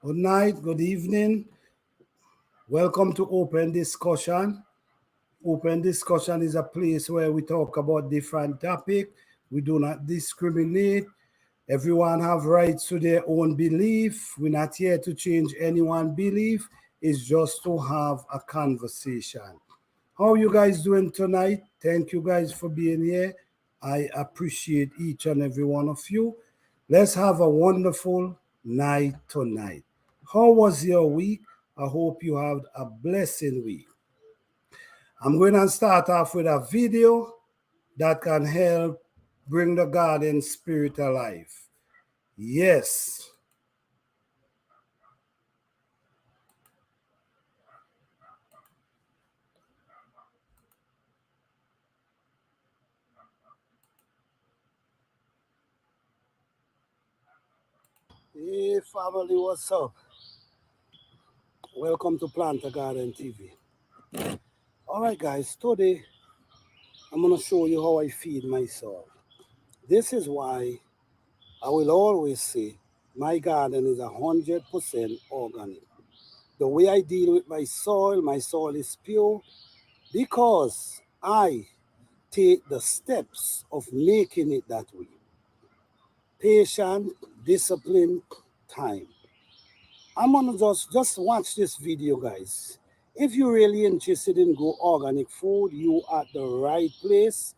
Good night, good evening. Welcome to Open Discussion. Open Discussion is a place where we talk about different topics. We do not discriminate. Everyone have rights to their own belief. We're not here to change anyone's belief. It's just to have a conversation. How you guys doing tonight? Thank you guys for being here. I appreciate each and every one of you. Let's have a wonderful night tonight. How was your week? I hope you had a blessing week. I'm going to start off with a video that can help bring the garden spirit alive. Yes. Hey family, what's up? Welcome to Plant a Garden TV. All right, guys, today I'm going to show you how I feed my soil. This is why I will always say my garden is 100% organic. The way I deal with my soil is pure because I take the steps of making it that way. Patience, discipline, time. I'm gonna just watch this video, guys. If you're really interested in grow organic food, you at the right place.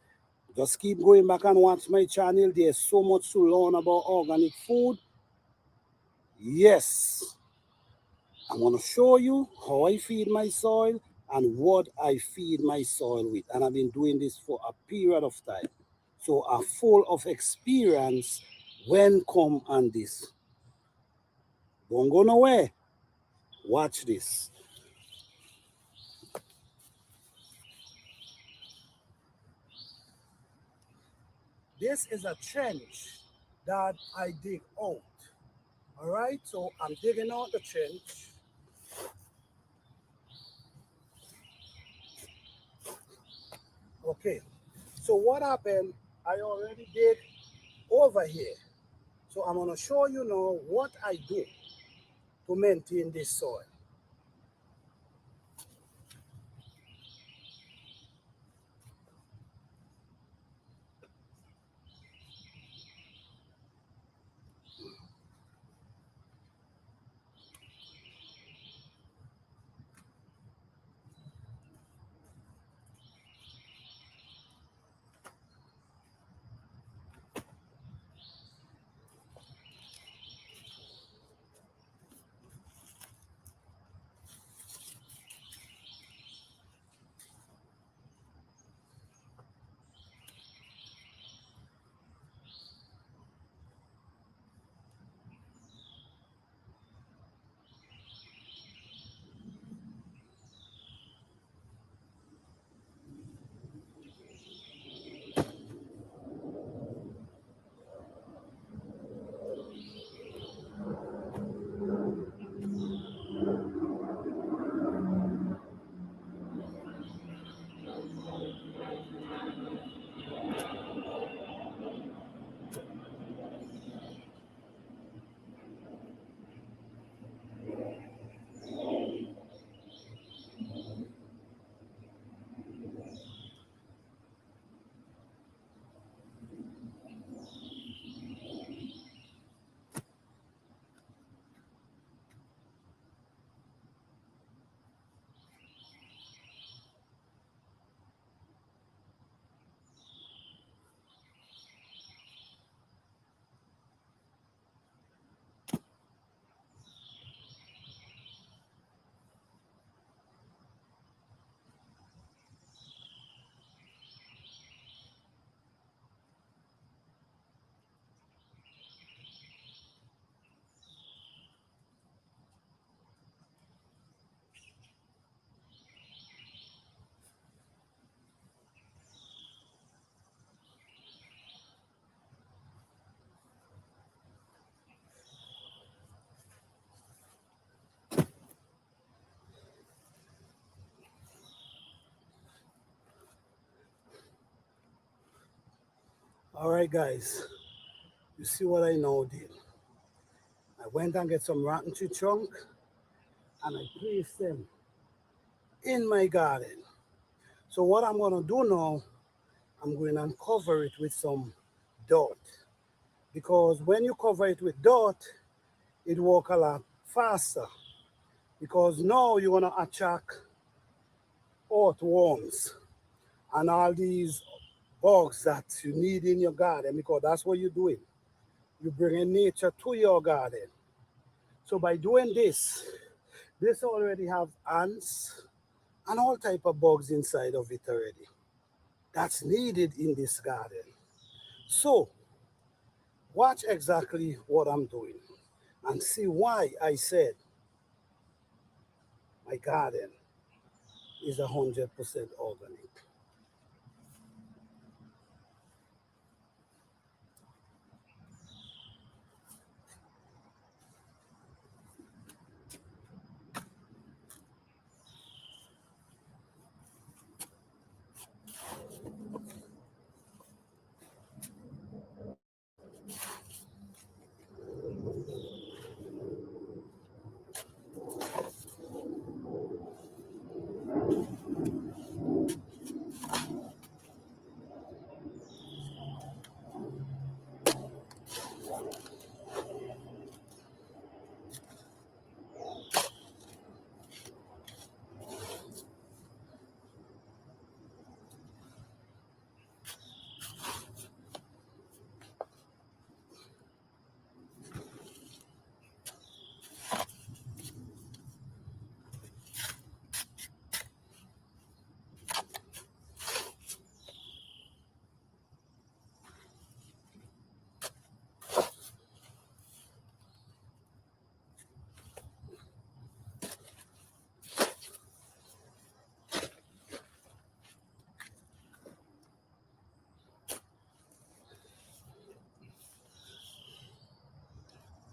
Just keep going back and watch my channel. There's so much to learn about organic food. Yes, I'm gonna show you how I feed my soil and what I feed my soil with. And I've been doing this for a period of time. So I'm full of experience when come on this. Don't go nowhere. Watch this. This is a trench that I dig out. All right, so I'm digging out the trench. Okay, so what happened? I already did over here. So I'm gonna show you now what I do to maintain this soil. All right, guys, you see what I now did. I went and get some rotten tree trunk and I placed them in my garden. So what I'm going to do now, I'm going to cover it with some dirt, because when you cover it with dirt, it works a lot faster, because now you're going to attract earthworms and all these bugs that you need in your garden, because that's what you're doing. You're bringing nature to your garden. So by doing this already have ants and all type of bugs inside of it already. That's needed in this garden. So watch exactly what I'm doing and see why I said my garden is 100% organic.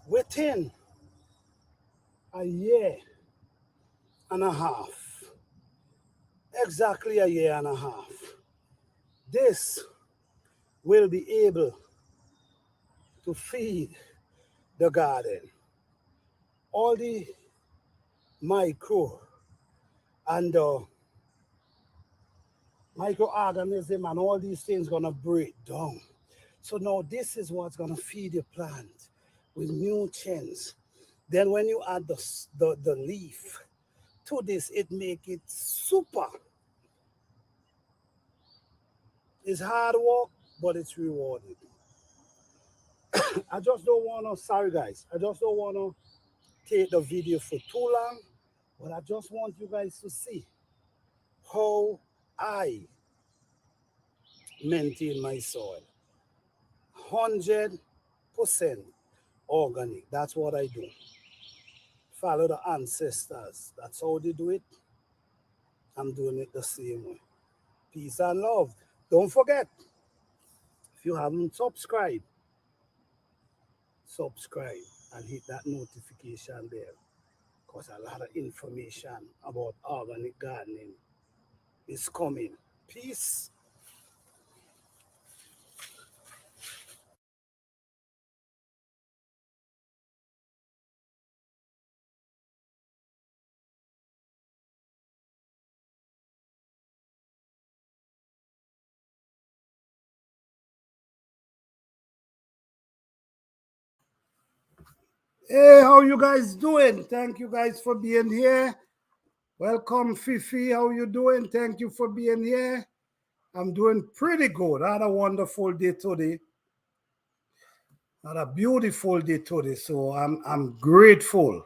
Within a year and a half, exactly a year and a half, this will be able to feed the garden. All the micro and microorganism and all these things gonna break down. So now this is what's gonna feed your plant with nutrients. Then when you add the leaf to this, it make it super. It's hard work, but it's rewarding. I just don't wanna, sorry guys, I just don't wanna take the video for too long, but I just want you guys to see how I maintain my soil. 100% organic. That's what I do. Follow the ancestors. That's how they do it. I'm doing it the same way. Peace and love. Don't forget, if you haven't subscribed, subscribe and hit that notification bell, because a lot of information about organic gardening is coming. Peace. Hey, how you guys doing? Thank you guys for being here. Welcome, Fifi. How you doing? Thank you for being here. I'm doing pretty good. I had a wonderful day today. Had a beautiful day today. So I'm grateful.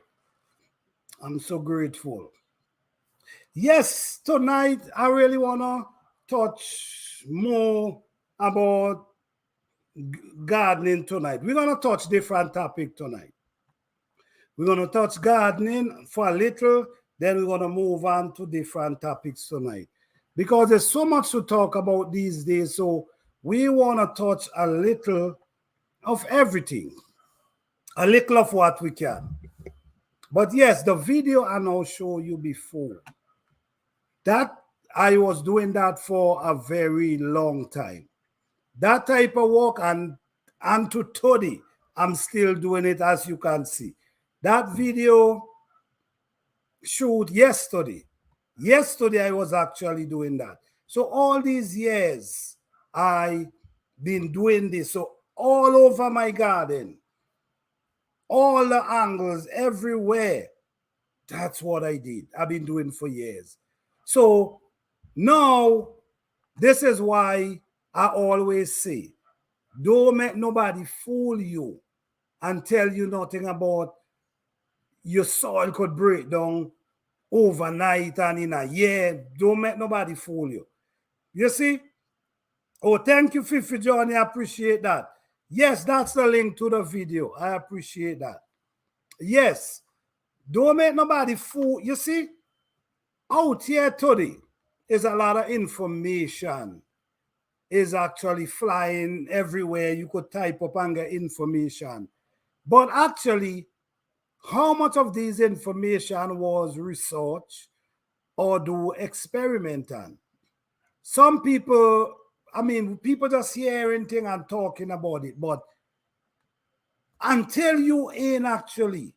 I'm so grateful. Yes, tonight I really wanna touch more about gardening tonight. We're gonna touch different topic tonight. We're gonna touch gardening for a little, then we're gonna move on to different topics tonight. Because there's so much to talk about these days. So we wanna touch a little of everything, a little of what we can. But yes, the video I now show you before, that I was doing that for a very long time. That type of work, and to today, I'm still doing it, as you can see. That video shoot yesterday. Yesterday, I was actually doing that. So all these years, I been doing this. So all over my garden, all the angles, everywhere. That's what I did. I've been doing for years. So now, this is why I always say, don't make nobody fool you and tell you nothing about your soil could break down overnight and in a year. Don't make nobody fool you. You see? Oh, thank you, Fifi Johnny. I appreciate that. Yes, that's the link to the video. I appreciate that. Yes. Don't make nobody fool. You see? Out here today is a lot of information. Is actually flying everywhere. You could type up and get information. But actually, how much of this information was research or do experiment on? Some people, I mean, people just hearing things and talking about it, but until you ain't actually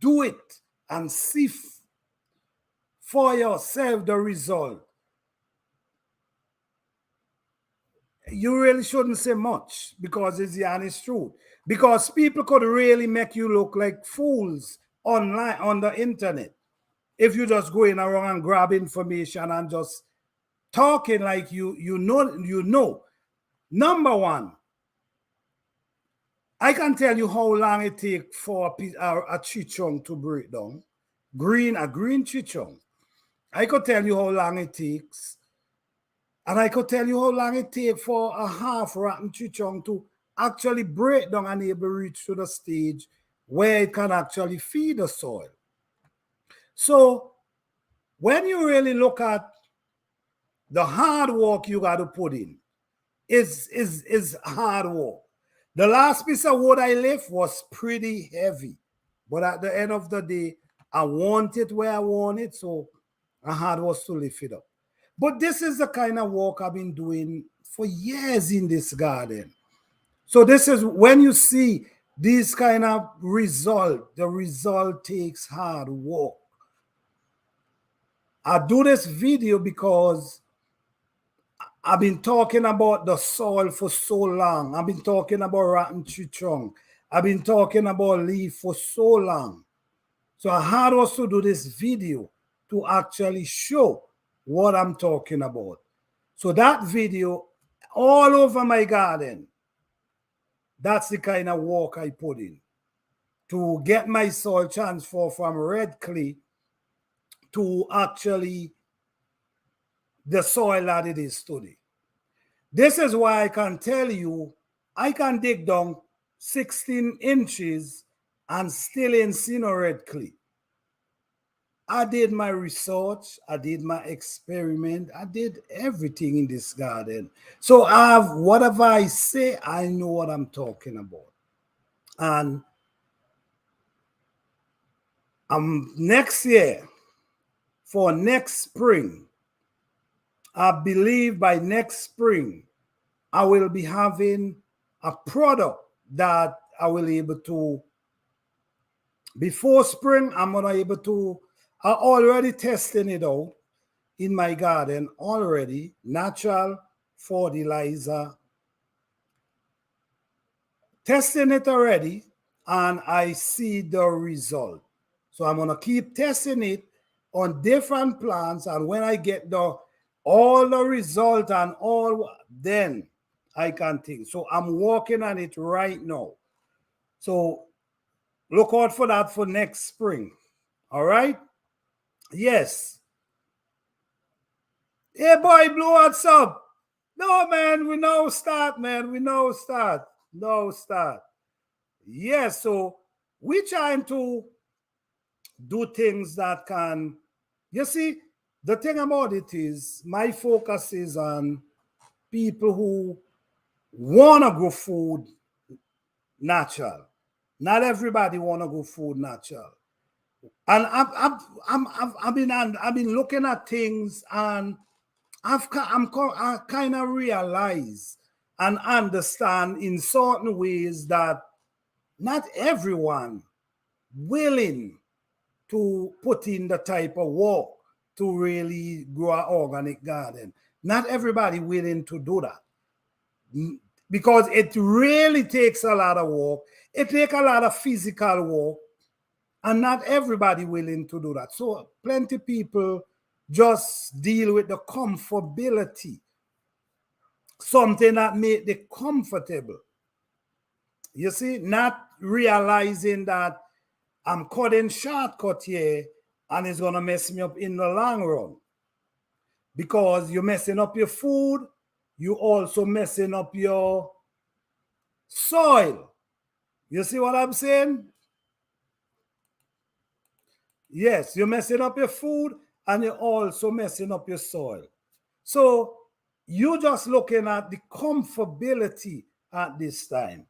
do it and see for yourself the result, you really shouldn't say much because it's the honest truth. Because people could really make you look like fools online on the internet if you just going around and grab information and just talking like you know. Number one, I can tell you how long it takes for a chichong to break down. A green chichong. I could tell you how long it takes. And I could tell you how long it takes for a half rotten chichong to actually break down and able to reach to the stage where it can actually feed the soil. So when you really look at the hard work you got to put in, is hard work. The last piece of wood I lift was pretty heavy. But at the end of the day, I want it where I want it. So I had was to lift it up. But this is the kind of work I've been doing for years in this garden. So this is when you see this kind of result, the result takes hard work. I do this video because I've been talking about the soil for so long. I've been talking about rotten tree trunk. I've been talking about leaf for so long. So I had us to do this video to actually show what I'm talking about. So that video all over my garden, that's the kind of work I put in to get my soil transfer from red clay to actually the soil that it is today. This is why I can tell you, I can dig down 16 inches and still ain't see no red clay. I did my research, I did my experiment, I did everything in this garden. So whatever I say, I know what I'm talking about. And next year, for next spring, I believe by next spring, I will be having a product that I will be able to, before spring, I'm gonna be able to, I'm already testing it out in my garden already, natural fertilizer. Testing it already, and I see the result. So I'm gonna keep testing it on different plants, and when I get all the result and all, then I can think. So I'm working on it right now. So look out for that for next spring. All right? Yes. Hey boy, Blue, what's up? No, man, we now start, man. We now start. No start. Yes, so we're trying to do things that can, you see, the thing about it is my focus is on people who want to grow food natural. Not everybody want to go food natural. And I've been looking at things, and I kind of realize and understand in certain ways that not everyone willing to put in the type of work to really grow an organic garden. Not everybody willing to do that, because it really takes a lot of work. It takes a lot of physical work, and not everybody willing to do that. So plenty people just deal with the comfortability, something that make them comfortable. You see, not realizing that I'm cutting shortcut here and it's gonna mess me up in the long run. Because you're messing up your food, you also messing up your soil. You see what I'm saying? Yes, you're messing up your food and you're also messing up your soil. So you're just looking at the comfortability at this time.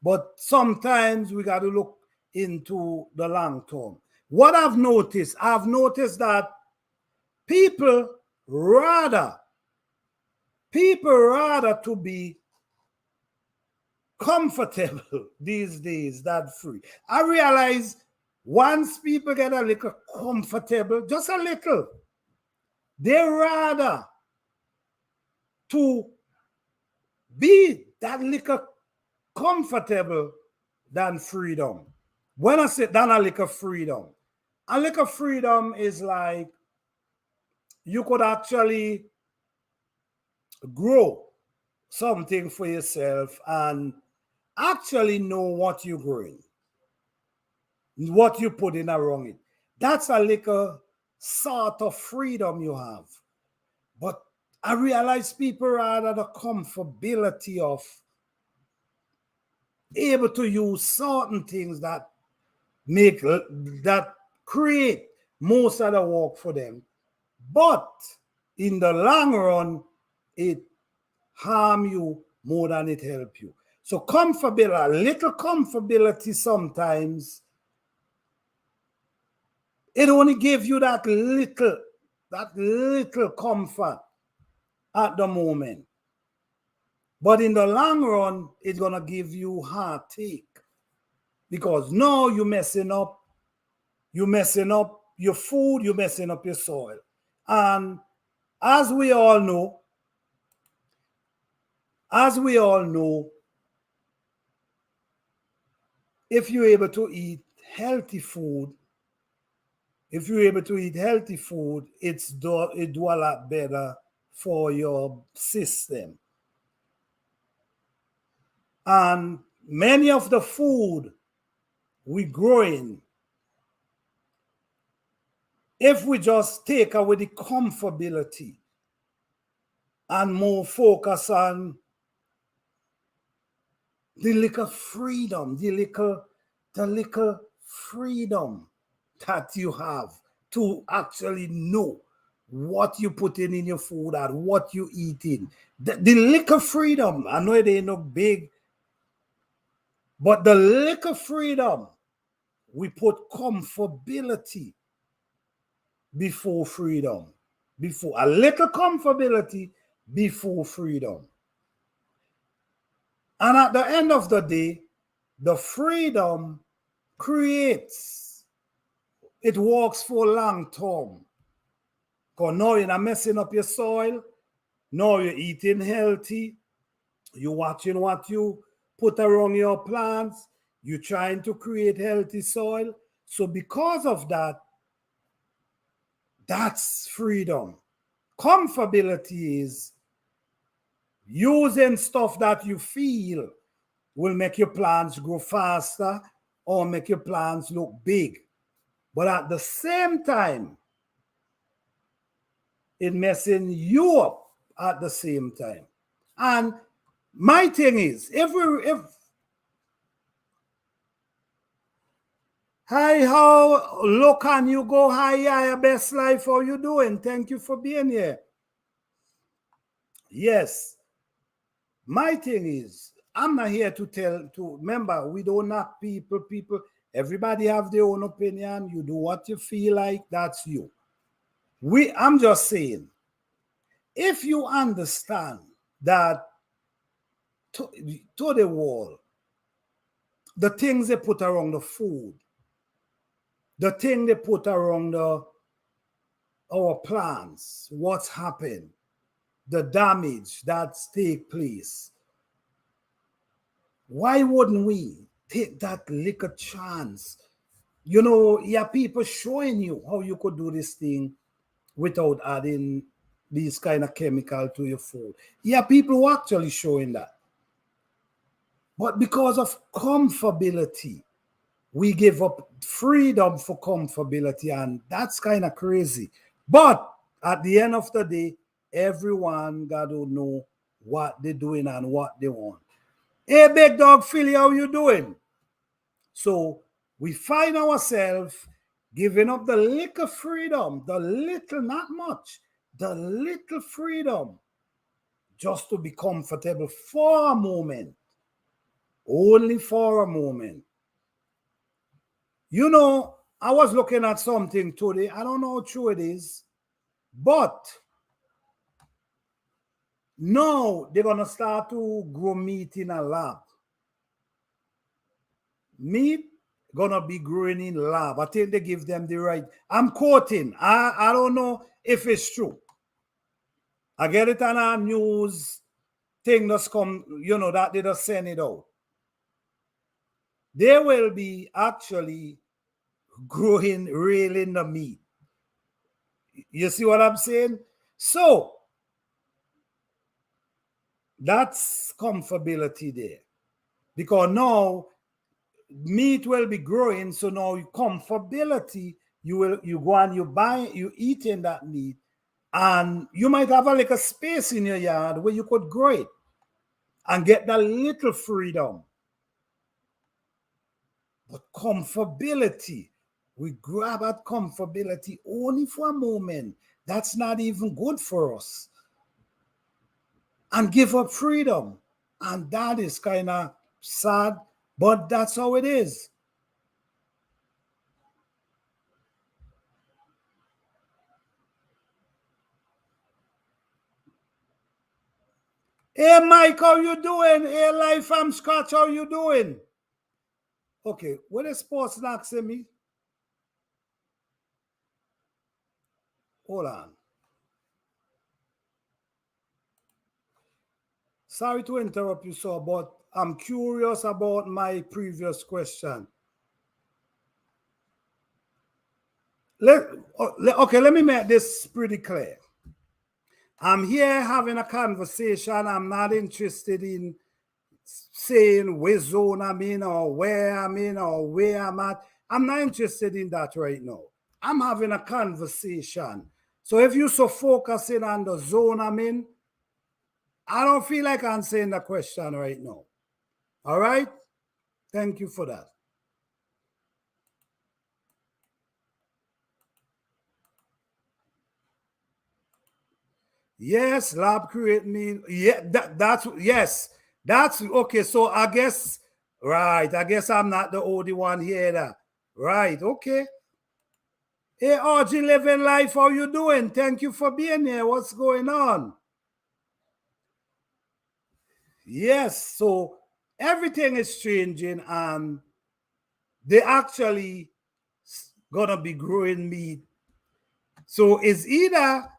But sometimes we got to look into the long term. What I've noticed that people rather to be comfortable these days than free. I realize once people get a little comfortable, just a little, they rather to be that little comfortable than freedom. When I say than a little freedom is like you could actually grow something for yourself and actually know what you're growing, what you're putting around it. That's a little sort of freedom you have. But I realize people rather the comfortability of able to use certain things that create most of the work for them. But in the long run, it harm you more than it help you. So comfortability, a little comfortability sometimes, it only gives you that little comfort at the moment. But in the long run, it's gonna give you heartache. Because now you're messing up your food, you're messing up your soil. And as we all know, if you're able to eat healthy food, it do a lot better for your system. And many of the food we growing, if we just take away the comfortability and more focus on the little freedom, the little freedom that you have to actually know what you putting in your food and what you eating. The little freedom, I know it ain't no big, but the little freedom, we put comfortability before freedom. Before a little comfortability before freedom. And at the end of the day, the freedom creates, it works for long term. Because now you're not messing up your soil, now you're eating healthy, you're watching what you put around your plants, you're trying to create healthy soil. So because of that, that's freedom. Comfortability is using stuff that you feel will make your plants grow faster or make your plants look big. But at the same time, it messing you up at the same time. And my thing is, hi, how low can you go? Hi, best life, how you doing? Thank you for being here. Yes, my thing is, I'm not here to remember, we don't knock people. Everybody have their own opinion. You do what you feel like, that's you. I'm just saying, if you understand that to the wall, the things they put around the food, the thing they put around our plants, what's happened, the damage that's take place. Why wouldn't we take that little chance? You know, yeah, people showing you how you could do this thing without adding these kind of chemical to your food. Yeah, people were actually showing that. But because of comfortability, we give up freedom for comfortability, and that's kind of crazy. But at the end of the day, everyone got to know what they're doing and what they want. Hey, big dog Philly, how you doing? So we find ourselves giving up the little freedom, the little, not much, the little freedom just to be comfortable for a moment, only for a moment. You know, I was looking at something today. I don't know how true it is, but now they're going to start to grow meat in a lab. Meat gonna be growing in lab. I think they give them the right. I'm quoting. I don't know if it's true. I get it on a news thing that's come, you know, that they just send it out. They will be actually growing real in the meat. You see what I'm saying? So that's comfortability there. Because now meat will be growing, so now comfortability, you go and you eating that meat, and you might have a little space in your yard where you could grow it and get that little freedom. But comfortability, we grab at comfortability only for a moment. That's not even good for us. And give up freedom. And that is kind of sad, but that's how it is. Hey, Mike, how you doing? Hey, Life from Scratch, how you doing? Okay, what is sports asking me? Hold on. Sorry to interrupt you, sir, but I'm curious about my previous question. Okay, let me make this pretty clear. I'm here having a conversation. I'm not interested in saying which zone I'm in or where I'm in or where I'm at. I'm not interested in that right now. I'm having a conversation. So if you're so focusing on the zone I'm in, I don't feel like answering the question right now. All right? Thank you for that. Yes, lab create me. Yeah, that's yes. That's okay. So I guess right. I guess I'm not the only one here. That right. Okay. Hey, RG Living Life, how you doing? Thank you for being here. What's going on? Yes. So everything is changing, and they actually gonna be growing meat. So it's either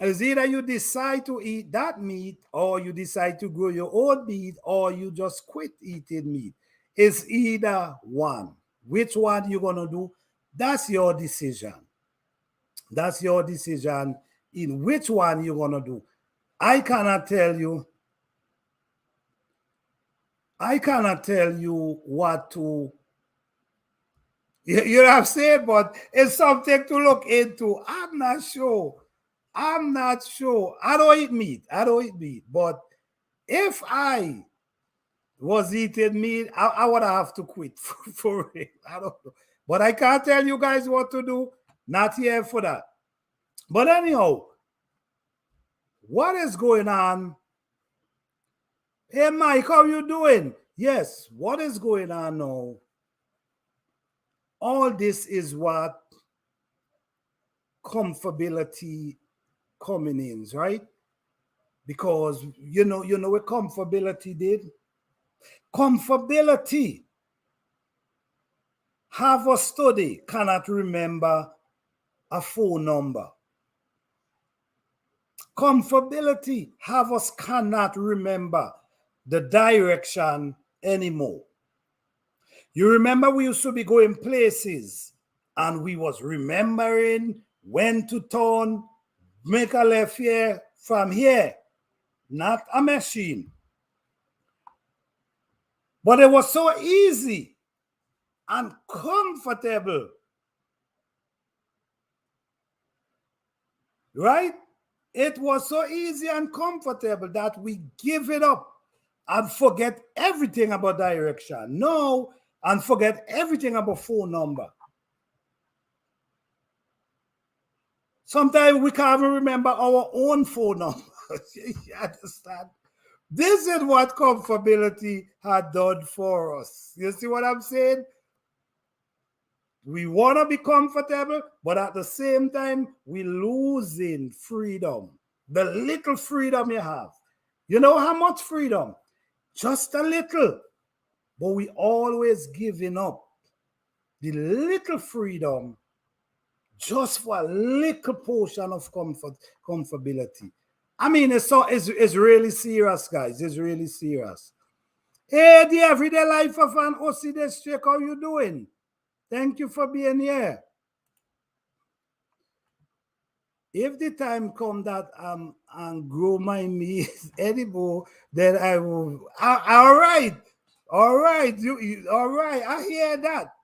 you decide to eat that meat, or you decide to grow your own meat, or you just quit eating meat. It's either one. Which one you're gonna do? That's your decision. That's your decision in which one you're gonna do. I cannot tell you. I cannot tell you what to. You know what I'm saying? But it's something to look into. I'm not sure. I'm not sure. I don't eat meat. I don't eat meat. But if I was eating meat, I would have to quit for it. I don't know. But I can't tell you guys what to do. Not here for that. But anyhow, what is going on? Hey, Mike, how you doing? Yes, what is going on now? All this is what comfortability coming in, right? Because you know what comfortability did? Comfortability Half a study cannot remember a phone number. Comfortability, half of us cannot remember the direction anymore. You remember we used to be going places and we was remembering when to turn, make a left here from here, not a machine. But it was so easy and comfortable, right? It was so easy and comfortable that we give it up and forget everything about direction. No, and forget everything about phone number. Sometimes we can't even remember our own phone number. You understand? This is what comfortability had done for us. You see what I'm saying? We want to be comfortable, but at the same time, we're losing freedom. The little freedom you have. You know how much freedom? Just a little. But we always giving up the little freedom just for a little portion of comfortability. I mean, it's really serious, guys. It's really serious. Hey, the everyday life of an OC district, how you doing? Thank you for being here. If the time come that and grow my meat anymore, then I will. All right, all right, all right. I hear that.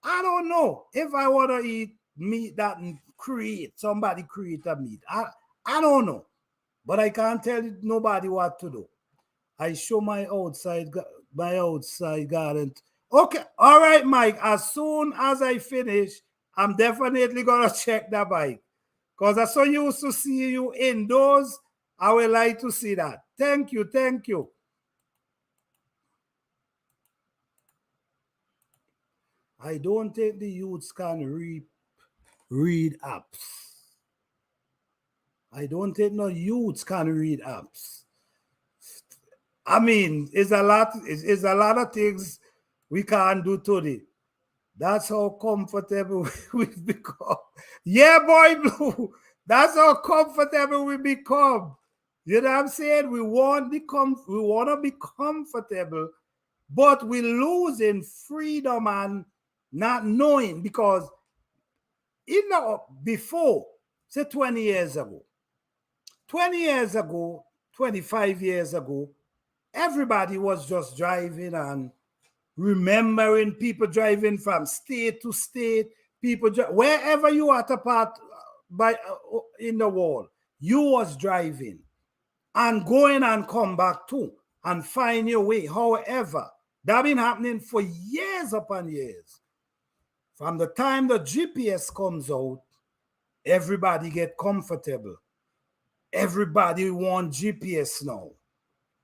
I don't know if I want to eat meat that somebody create a meat. I don't know, but I can't tell nobody what to do. I show my outside garden. Okay, all right, Mike. As soon as I finish, I'm definitely gonna check that bike because I'm so used to see you indoors. I would like to see that. Thank you, thank you. I don't think the youths can read apps. I don't think no youths can read apps. I mean, it's a lot of things we can't do today. That's how comfortable we've become. Yeah, boy, Blue. That's how comfortable we become. You know what I'm saying? We want to be comfortable, but we're losing freedom and not knowing because before, say 20 years ago, 25 years ago, everybody was just driving and remembering people driving from state to state, wherever you are to part in the world, you was driving and going and come back too and find your way. However, that been happening for years upon years. From the time the GPS comes out, everybody get comfortable. Everybody want GPS now.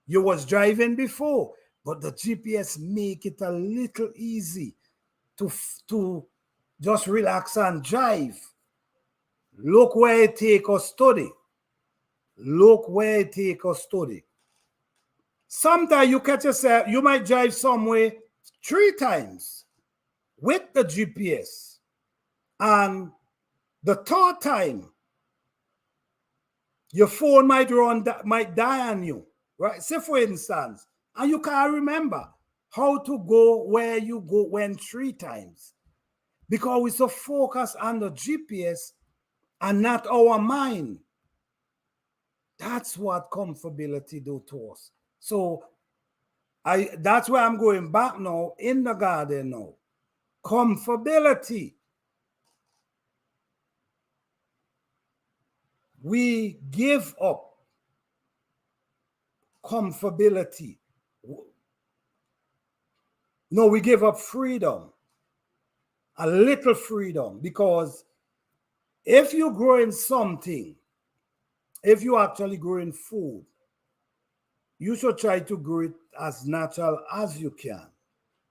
You was driving before, but the GPS make it a little easy to just relax and drive. Look where it take us study. Look where it take us study. Sometimes you catch yourself, you might drive somewhere 3 times with the GPS. And the 3rd time, your phone might die on you, right? Say for instance, and you can't remember how to go where you go when 3 times because we're so focused on the GPS and not our mind. That's what comfortability do to us. So that's where I'm going back now in the garden now. Comfortability. We give up comfortability. No, we give up freedom. A little freedom, because if you're growing something, if you're actually growing food, you should try to grow it as natural as you can,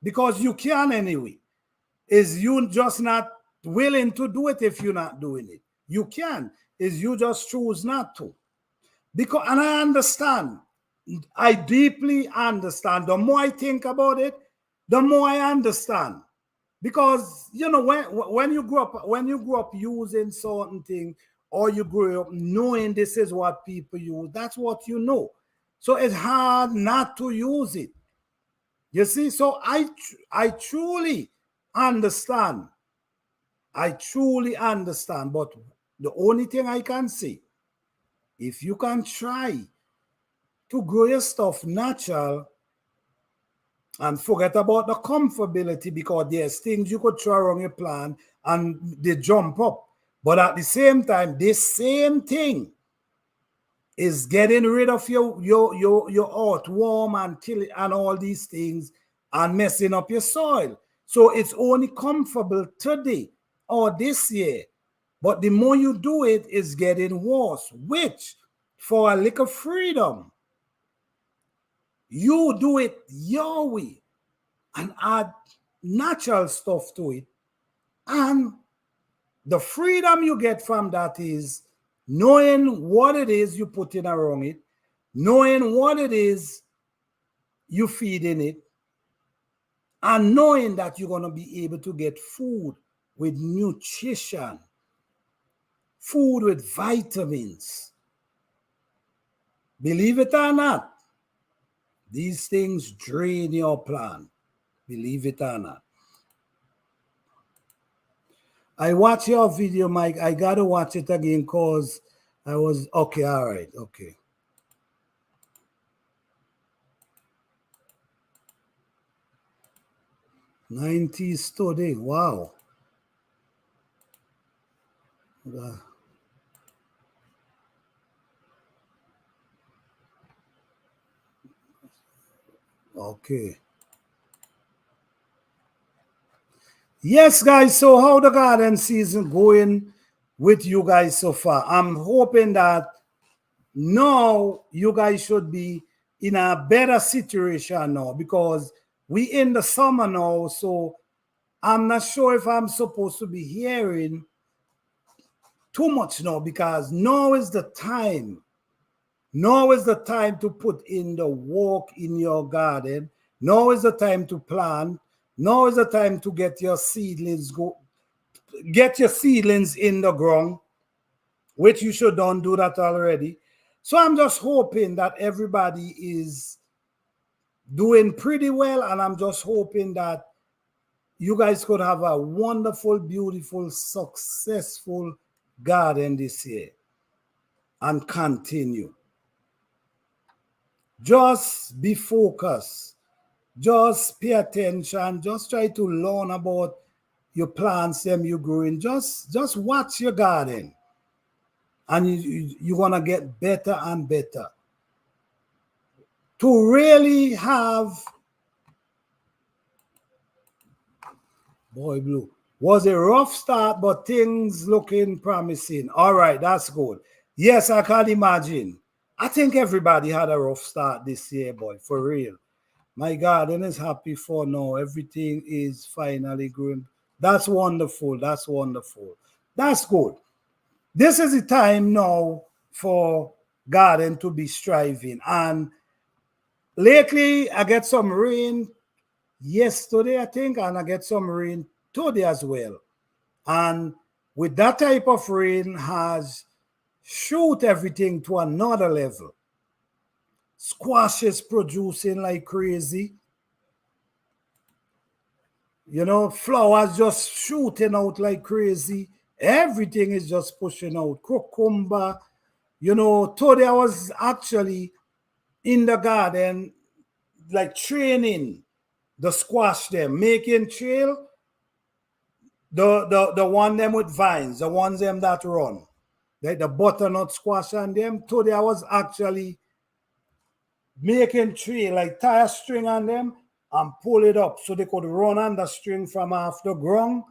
because you can anyway. Is you just not willing to do it? If you're not doing it, you can. Is you just choose not to? Because, and I understand, I deeply understand. The more I think about it, the more I understand. Because you know when you grew up using certain thing, or you grew up knowing this is what people use, that's what you know. So it's hard not to use it. You see, so I truly understand. I truly understand. But the only thing I can say, if you can try to grow your stuff natural and forget about the comfortability, because there's things you could try wrong your plan and they jump up. But at the same time, this same thing is getting rid of your earthworm and kill it and all these things and messing up your soil. So it's only comfortable today or this year. But the more you do it, it's getting worse, which for a little freedom, you do it your way and add natural stuff to it. And the freedom you get from that is knowing what it is you put in around it, knowing what it is you feed in it, and knowing that you're going to be able to get food with nutrition, food with vitamins. Believe it or not, these things drain your plant. Believe it or not. I watched your video, Mike. I got to watch it again because I was, okay, all right, okay. '90s study, wow. Okay. Yes, guys. So how the garden season going with you guys so far? I'm hoping that now you guys should be in a better situation now, because we in the summer now. So I'm not sure if I'm supposed to be hearing too much now, because now is the time. Now is the time to put in the work in your garden. Now is the time to plant. Now is the time to get your seedlings in the ground, which you should don't do that already. So I'm just hoping that everybody is doing pretty well, and I'm just hoping that you guys could have a wonderful, beautiful, successful garden this year and continue. Just be focused. Just pay attention. Just try to learn about your plants, them you growing. Just watch your garden, and you're gonna get better and better. To really have, boy blue, was a rough start, but things looking promising. All right, that's good. Yes, I can imagine. I think everybody had a rough start this year, boy, for real. My garden is happy for now. Everything is finally growing. That's wonderful. That's wonderful. That's good. This is the time now for garden to be striving. And lately, I get some rain yesterday, I think, and I get some rain today as well. And with that type of rain has shoot everything to another level. Squash is producing like crazy. You know, flowers just shooting out like crazy. Everything is just pushing out. Cucumber. You know, today I was actually in the garden, like training the squash them, making trail, the one them with vines, the ones them that run, like the butternut squash and them. Today I was actually making trail, like tie a string on them and pull it up so they could run on the string from off the ground,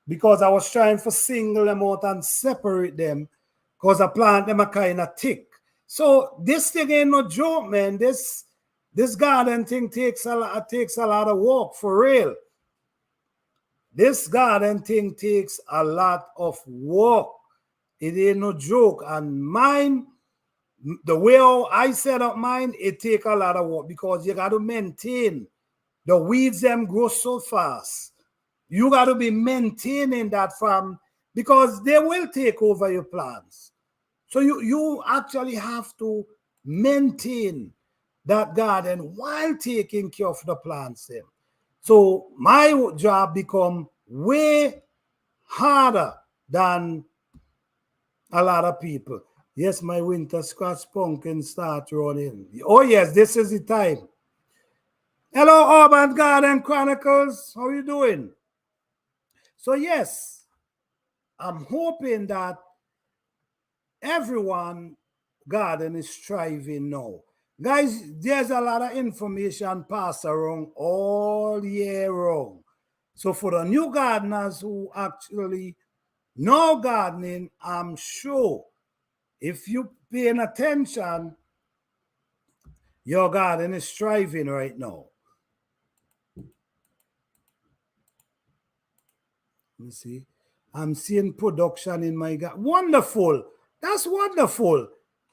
because I was trying to single them out and separate them, because I plant them are kind of thick. So this thing ain't no joke, man. This garden thing takes a lot of work, for real. This garden thing takes a lot of work. It ain't no joke. And mine, the way I set up mine, it take a lot of work, because you got to maintain. The weeds them grow so fast. You got to be maintaining that farm because they will take over your plants. So you actually have to maintain that garden while taking care of the plants then. So my job become way harder than a lot of people. Yes, my winter scratch pumpkin start running. Oh yes, this is the time. Hello, Urban Garden Chronicles. How you doing? So yes, I'm hoping that everyone garden is thriving now. Guys, there's a lot of information passed around all year round. So for the new gardeners who actually know gardening, I'm sure if you paying attention, your garden is thriving right now. Let me see. I'm seeing production in my garden. Wonderful. That's wonderful.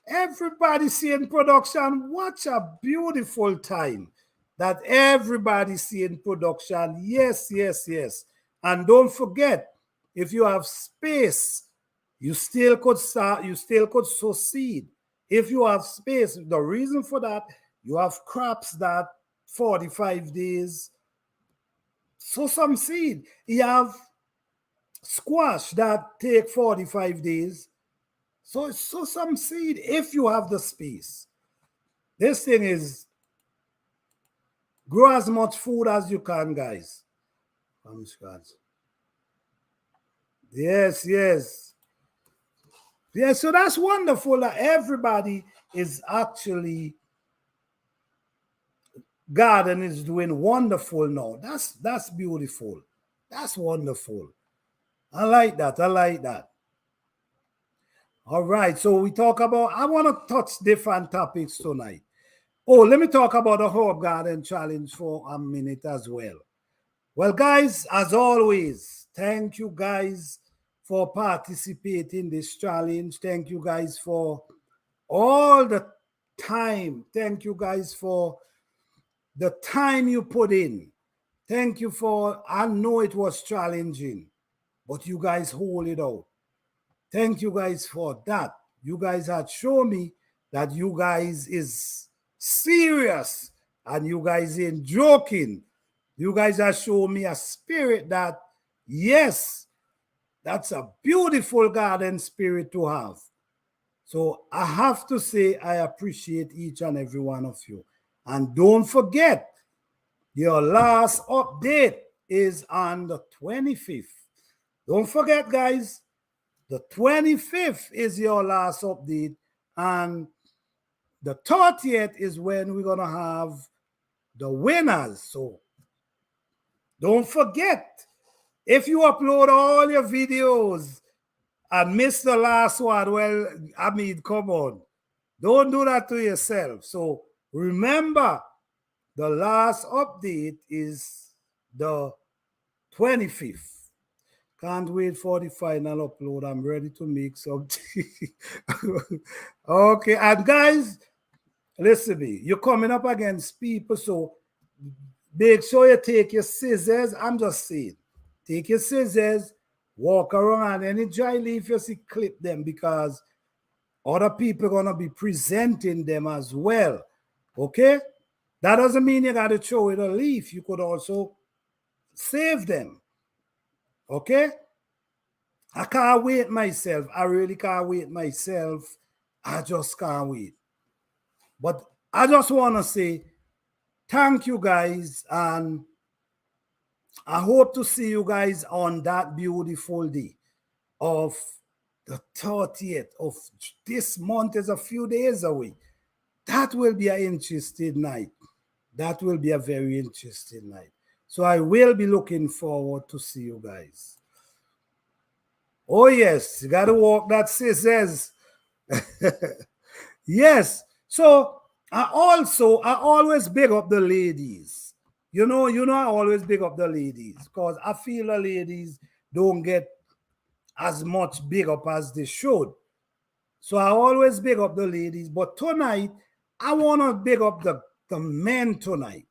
Everybody seeing production. What a beautiful time that everybody seeing production. Yes, yes, yes. And don't forget, if you have space, you still could start, you still could sow seed. If you have space, the reason for that, you have crops that 45 days, sow some seed. You have squash that take 45 days. So sow some seed if you have the space. This thing is grow as much food as you can, guys. From scratch. Yes, yes. Yeah, so that's wonderful that everybody is actually garden is doing wonderful now. That's beautiful. That's wonderful. I like that. I like that. All right. So we talk about, I want to touch different topics tonight. Oh, let me talk about the Herb Garden Challenge for a minute as well. Well, guys, as always, thank you guys for participating in this challenge. Thank you guys for all the time. Thank you guys for the time you put in. Thank you for, I know it was challenging, but you guys hold it out. Thank you guys for that. You guys had shown me that you guys is serious and you guys ain't joking. You guys have shown me a spirit that, yes, that's a beautiful garden spirit to have. So I have to say I appreciate each and every one of you. And don't forget, your last update is on the 25th. Don't forget, guys, the 25th is your last update. And the 30th is when we're going to have the winners. So don't forget, if you upload all your videos and miss the last one, well, I mean, come on. Don't do that to yourself. So remember, the last update is the 25th. Can't wait for the final upload. I'm ready to make something. Okay, and guys, listen to me. You're coming up against people, so make sure you take your scissors. I'm just saying, take your scissors, walk around, and any dry leaf you see, clip them because other people are gonna be presenting them as well. Okay? That doesn't mean you gotta throw it a leaf. You could also save them. Okay? I can't wait myself. I really can't wait myself. I just can't wait. But I just want to say thank you guys. And I hope to see you guys on that beautiful day of the 30th of this month is a few days away. That will be an interesting night. That will be a very interesting night. So I will be looking forward to see you guys. Oh, yes, you got to walk that scissors. Yes. So I always big up the ladies. You know, I always big up the ladies because I feel the ladies don't get as much big up as they should. So I always big up the ladies. But tonight, I want to big up the men tonight.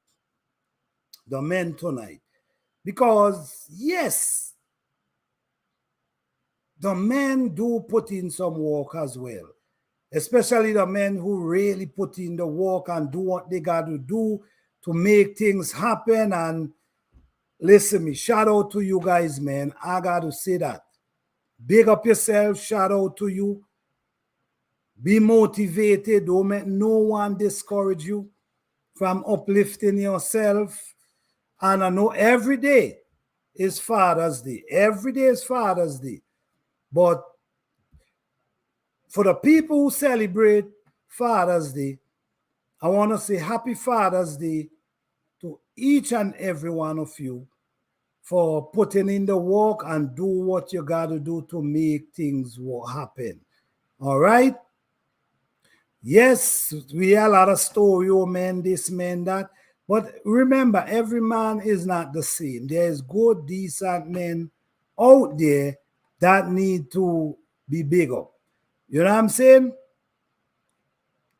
The men tonight. Because yes, the men do put in some work as well, especially the men who really put in the work and do what they got to do to make things happen. And listen, me, shout out to you guys, man. I got to say that. Big up yourself. Shout out to you. Be motivated. Don't make no one discourage you from uplifting yourself. And I know every day is Father's Day. Every day is Father's Day. But for the people who celebrate Father's Day, I want to say happy Father's Day to each and every one of you for putting in the work and do what you got to do to make things happen. All right? Yes, we hear a lot of story, oh man, this, man, that. But remember, every man is not the same. There's good, decent men out there that need to be big up. You know what I'm saying?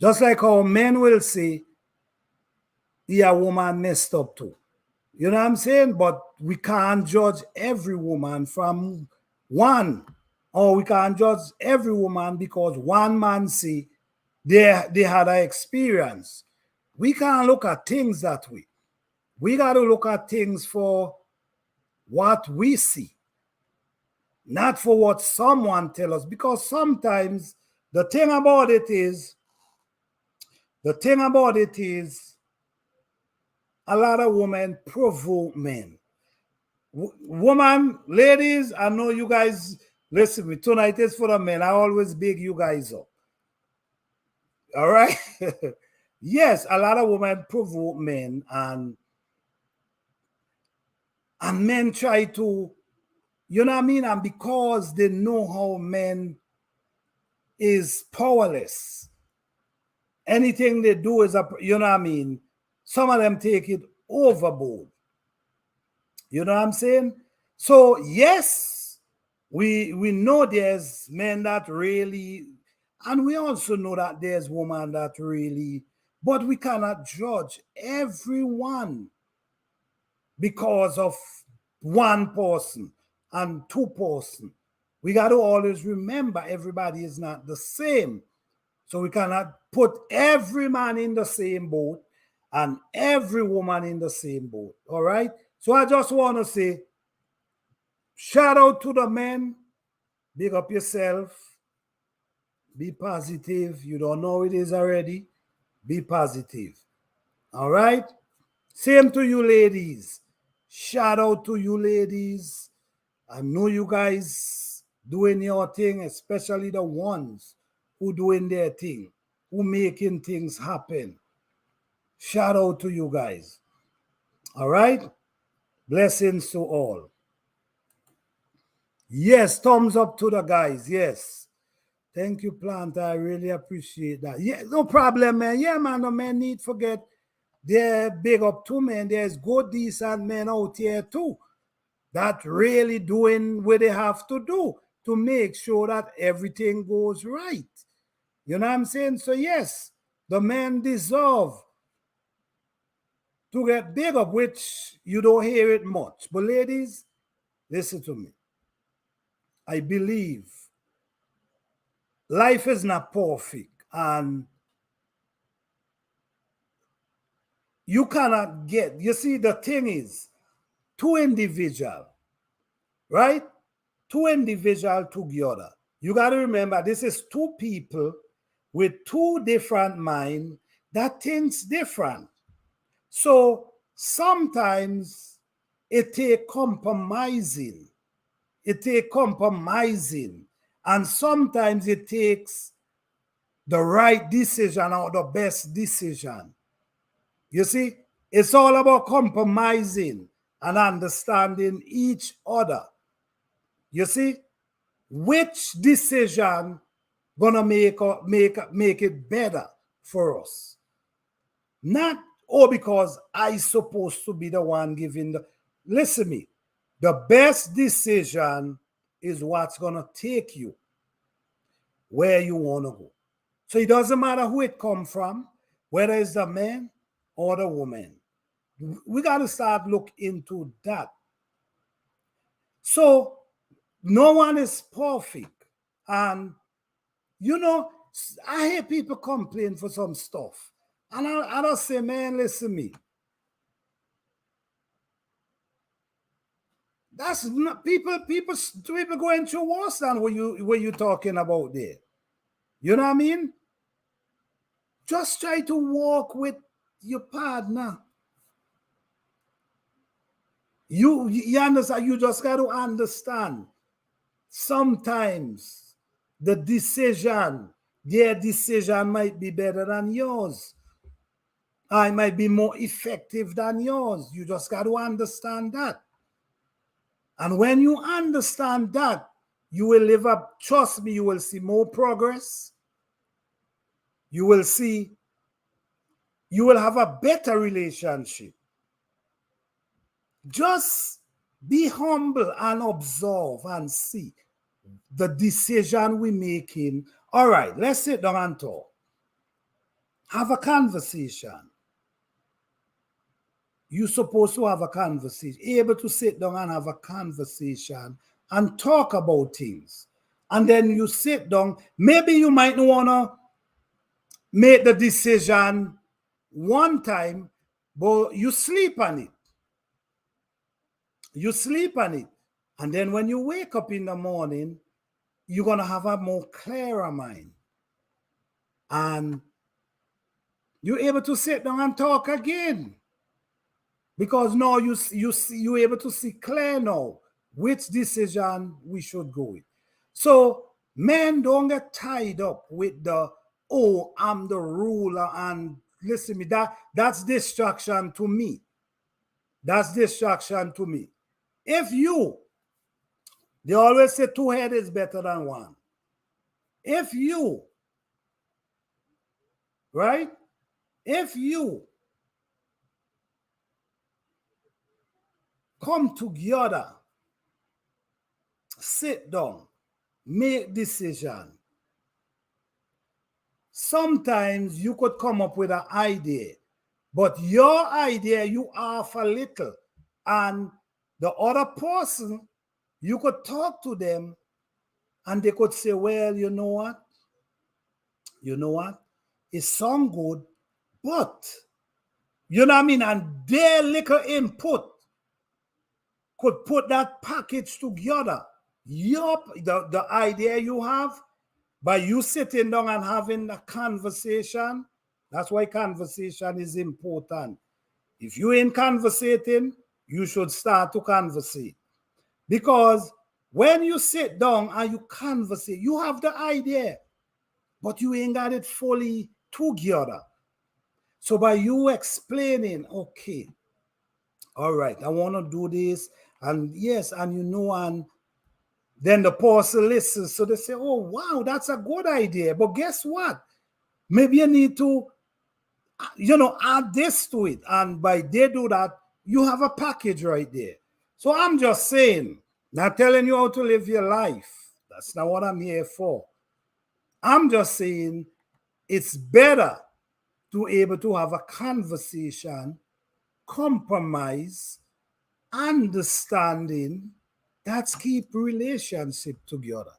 Just like how men will say, yeah, woman messed up too. You know what I'm saying? But we can't judge every woman from one. Or we can't judge every woman because one man say they had an experience. We can't look at things that way. We got to look at things for what we see, not for what someone tell us. Because sometimes the thing about it is, a lot of women provoke men. Woman, ladies, I know you guys listen me. Tonight is for the men. I always big you guys up. All right. Yes, a lot of women provoke men, and men try to, you know what I mean? And because they know how men is powerless, anything they do is you know what I mean? Some of them take it overboard. You know what I'm saying? So yes, we know there's men that really, and we also know that there's women that really, but we cannot judge everyone because of one person and two person. We got to always remember everybody is not the same. So we cannot put every man in the same boat and every woman in the same boat. All right. So I just want to say, shout out to the men. Big up yourself. Be positive. You don't know it is already. Be positive. All right. Same to you, ladies. Shout out to you, ladies. I know you guys doing your thing, especially the ones who doing their thing, who making things happen. Shout out to you guys. All right. Blessings to all. Yes, thumbs up to the guys. Yes. Thank you, Plant. I really appreciate that. Yeah, no problem, man. Yeah, man, the men need forget they're big up too, man. There's good, decent men out here too that really doing what they have to do to make sure that everything goes right. You know what I'm saying? So yes, the men deserve to get big up, which you don't hear it much. But ladies, listen to me. I believe life is not perfect, and you cannot get, you see, the thing is, two individual, right? Two individual together. You got to remember, this is two people with two different minds that thinks different. So sometimes it take compromising. It take compromising. And sometimes it takes the right decision or the best decision. You see, it's all about compromising and understanding each other. You see, which decision gonna make it better for us? Not because I supposed to be the one giving the. Listen to me, the best decision is what's gonna take you where you wanna go. So it doesn't matter who it come from, whether it's the man or the woman. We got to start look into that. So no one is perfect. And you know, I hear people complain for some stuff. And I don't say, man, listen to me. That's not people going through worse than what you're talking about there. You know what I mean? Just try to walk with your partner. You understand? You just got to understand. Sometimes their decision might be better than yours. It might be more effective than yours. You just got to understand that. And when you understand that, you will live up. Trust me, you will see more progress. You will have a better relationship. Just be humble and observe and see the decision we're making. All right, let's sit down and talk. Have a conversation. You're supposed to have a conversation, able to sit down and have a conversation and talk about things. And then you sit down. Maybe you might not want to make the decision one time, but you sleep on it. You sleep on it. And then when you wake up in the morning, you're going to have a more clearer mind. And you're able to sit down and talk again. Because now you're able to see clear now which decision we should go with. So men don't get tied up with oh, I'm the ruler, and listen to me, that's distraction to me. That's distraction to me. They always say 2 heads is better than 1. If you come together, sit down, make decision. Sometimes you could come up with an idea, but your idea, you half a little. And the other person, you could talk to them and they could say, well, you know what? It sounds good, but, you know what I mean? And their little input could put that package together. The idea you have, by you sitting down and having a conversation, that's why conversation is important. If you ain't conversating, you should start to conversate. Because when you sit down and you conversate, you have the idea, but you ain't got it fully together. So by you explaining, okay, all right, I want to do this, and yes, and and then the person listens. So they say, oh, wow, that's a good idea. But guess what? Maybe you need to, add this to it. And by they do that, you have a package right there. So I'm just saying, not telling you how to live your life. That's not what I'm here for. I'm just saying it's better to be able to have a conversation, compromise, understanding. That's keep relationship together.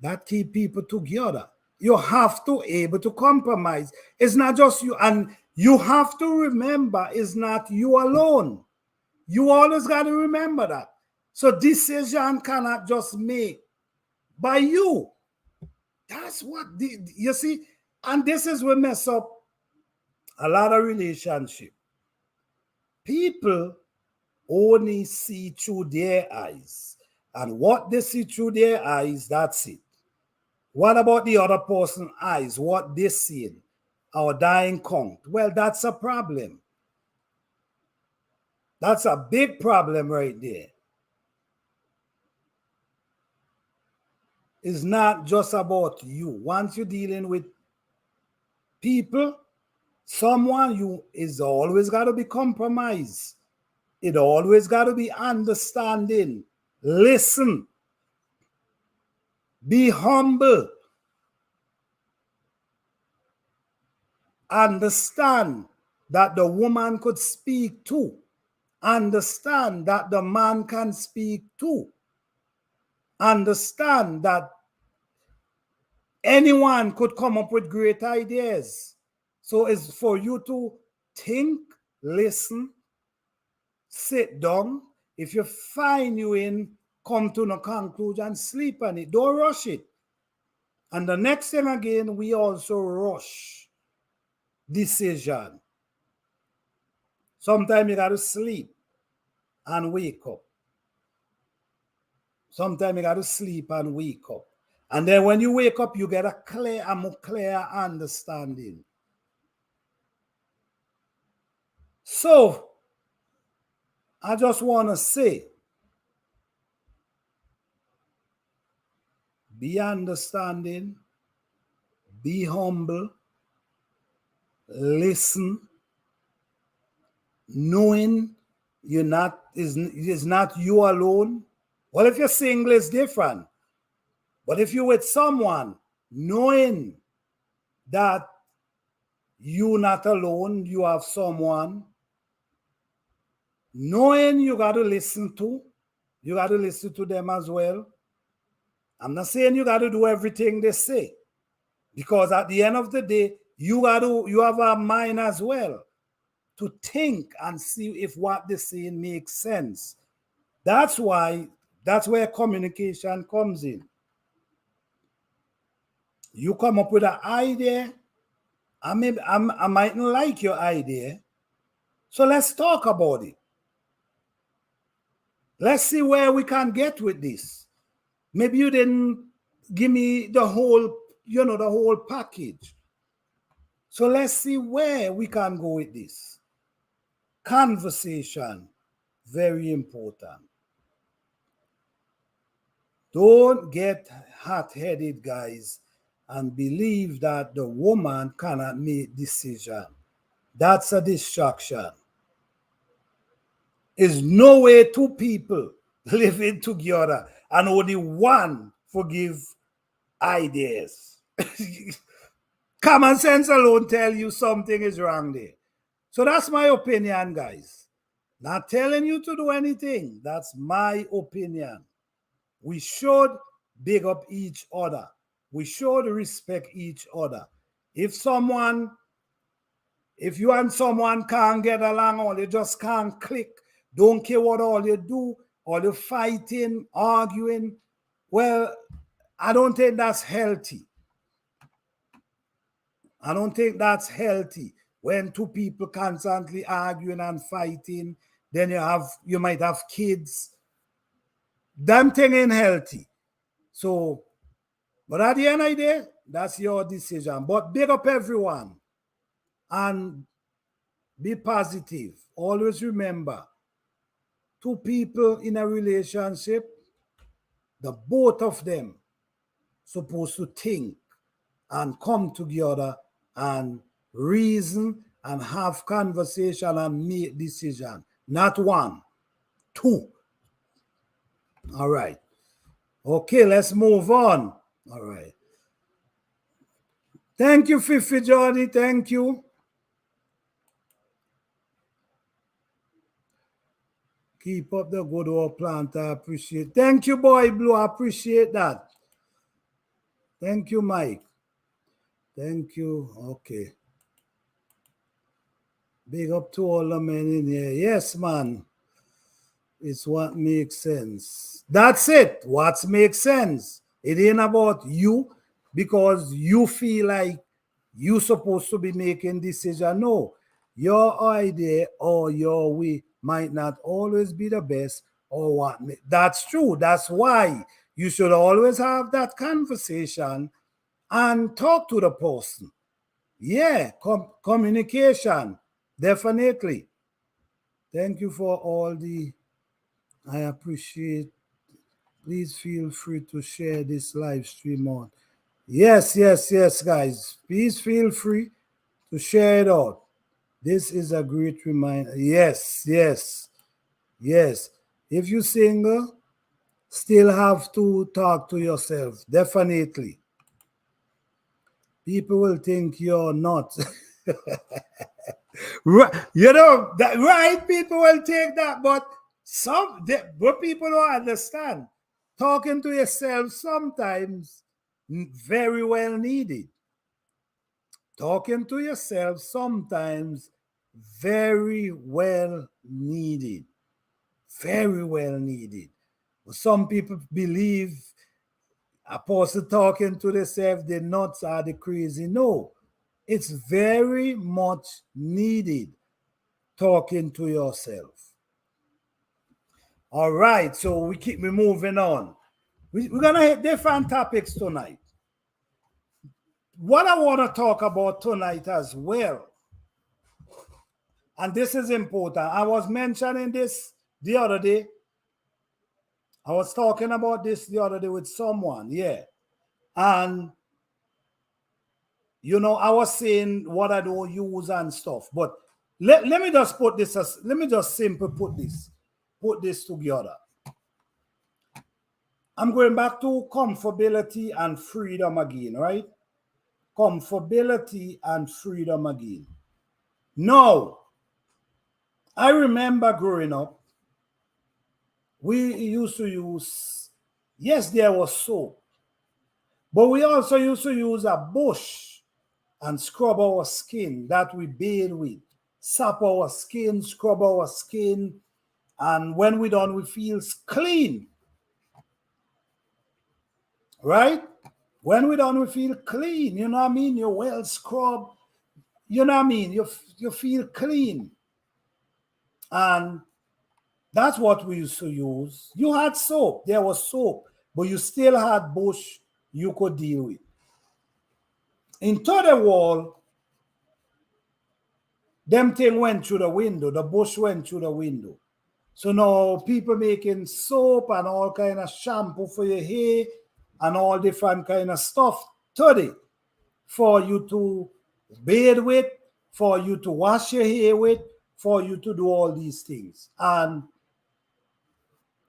That keep people together. You have to able to compromise. It's not just you, and you have to remember it's not you alone. You always got to remember that. So decision cannot just make by you. That's what you see, and this is what mess up a lot of relationship. People only see through their eyes, and what they see through their eyes, that's it. What about the other person's eyes? What they see? Our dying count. Well, that's a problem. That's a big problem right there. It's not just about you. Once you're dealing with people, someone you is always got to be compromised. It always got to be understanding. Listen. Be humble. Understand that the woman could speak too. Understand that the man can speak too. Understand that anyone could come up with great ideas. So it's for you to think, listen, sit down. If you find you in, come to no conclusion, sleep on it. Don't rush it. And the next thing again, we also rush decision. Sometimes you got to sleep and wake up. Sometimes you got to sleep and wake up. And then when you wake up, you get a more clear understanding. So, I just want to say, be understanding, be humble, listen, knowing is not you alone. Well, if you're single, it's different. But if you're with someone, knowing that you're not alone, you have someone, knowing you got to listen to them as well. I'm not saying you got to do everything they say, because at the end of the day, you have a mind as well to think and see if what they're saying makes sense. That's where communication comes in. You come up with an idea. I mightn't like your idea. So let's talk about it. Let's see where we can get with this. Maybe you didn't give me the whole package. So let's see where we can go with this. Conversation, very important. Don't get hot-headed, guys, and believe that the woman cannot make decision. That's a distraction. There's no way two people living together and only one forgive ideas. Common sense alone tell you something is wrong there. So that's my opinion, guys. Not telling you to do anything. That's my opinion. We should big up each other. We should respect each other. If you and someone can't get along or they just can't click, don't care what all you do, or you're fighting, arguing, well, I don't think that's healthy. I don't think that's healthy. When two people constantly arguing and fighting, then you might have kids. Damn thing ain't healthy. So, but at the end of the day, that's your decision. But big up everyone and be positive. Always remember, two people in a relationship, the both of them supposed to think and come together and reason and have conversation and make decision. Not one, two. All right. Okay, let's move on. All right. Thank you, Fifi Jordy. Thank you. Keep up the good work, plant. I appreciate it. Thank you, Boy Blue. I appreciate that. Thank you, Mike. Thank you. Okay. Big up to all the men in here. Yes, man. It's what makes sense. That's it. What makes sense. It ain't about you because you feel like you're supposed to be making decision. No. Your idea or your way might not always be the best or what. That's true. That's why you should always have that conversation and talk to the person. Yeah, communication, definitely. Thank you for all I appreciate. Please feel free to share this live stream on. Yes, guys. Please feel free to share it out. This is a great reminder. Yes. If you're single, still have to talk to yourself. Definitely. People will think you're not. You know, that right people will take that, but but people don't understand. Talking to yourself sometimes very well needed. Talking to yourself sometimes very well needed. Very well needed. Some people believe apostle talking to themselves, the nuts are the crazy. No, it's very much needed talking to yourself. All right, so we moving on. We're gonna hit different topics tonight. What I want to talk about tonight as well, and this is important. I was mentioning this the other day. I was talking about this the other day with someone, yeah. And you know, I was saying what I don't use and stuff. But let me just put this as, let me just simply put this together. I'm going back to comfortability and freedom again, right? Comfortability and freedom again. Now, I remember growing up, we used to use, yes, there was soap, but we also used to use a bush and scrub our skin that we bathe with. Sap our skin, scrub our skin, and when we're done, we feel clean. Right? When we're done, we feel clean. You know what I mean? You're well scrubbed. You know what I mean? You feel clean. And that's what we used to use. You had soap. There was soap. But you still had bush you could deal with. Into the wall, them thing went through the window. The bush went through the window. So now people making soap and all kind of shampoo for your hair and all different kind of stuff today for you to bathe with, for you to wash your hair with, for you to do all these things. And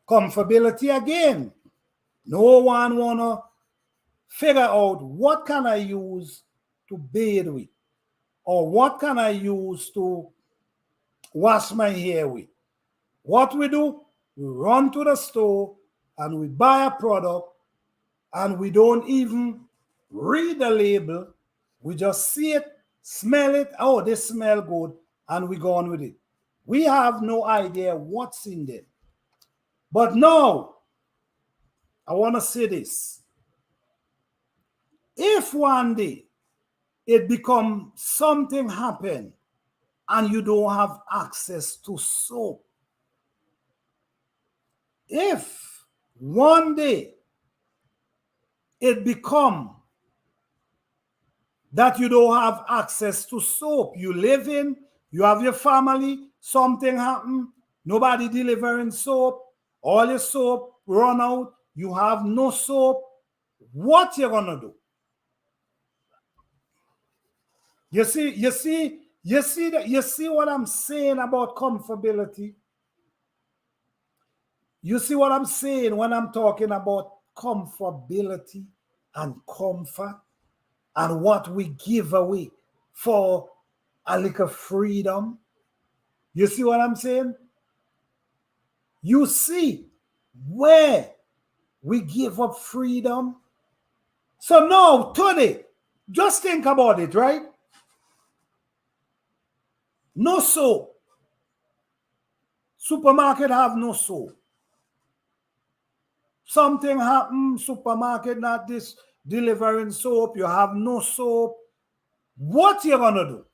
comfortability again. No one wanna figure out what can I use to bathe with, or what can I use to wash my hair with. What we do, we run to the store and we buy a product and we don't even read the label. We just see it, smell it. Oh, this smell good, and we go on with it. We have no idea what's in there. But now, I want to say this. If one day it becomes something happen and you don't have access to soap, if one day it become that you don't have access to soap, you live in, you have your family, something happen, nobody delivering soap, all your soap run out, you have no soap, what you gonna do? You see what I'm saying about comfortability? You see what I'm saying when I'm talking about comfortability and comfort and what we give away for a little freedom? You see what I'm saying? You see where we give up freedom? So now, today, just think about it, right? No soap. Supermarket have no soap. Something happen, supermarket not this delivering soap, you have no soap. What you gonna do?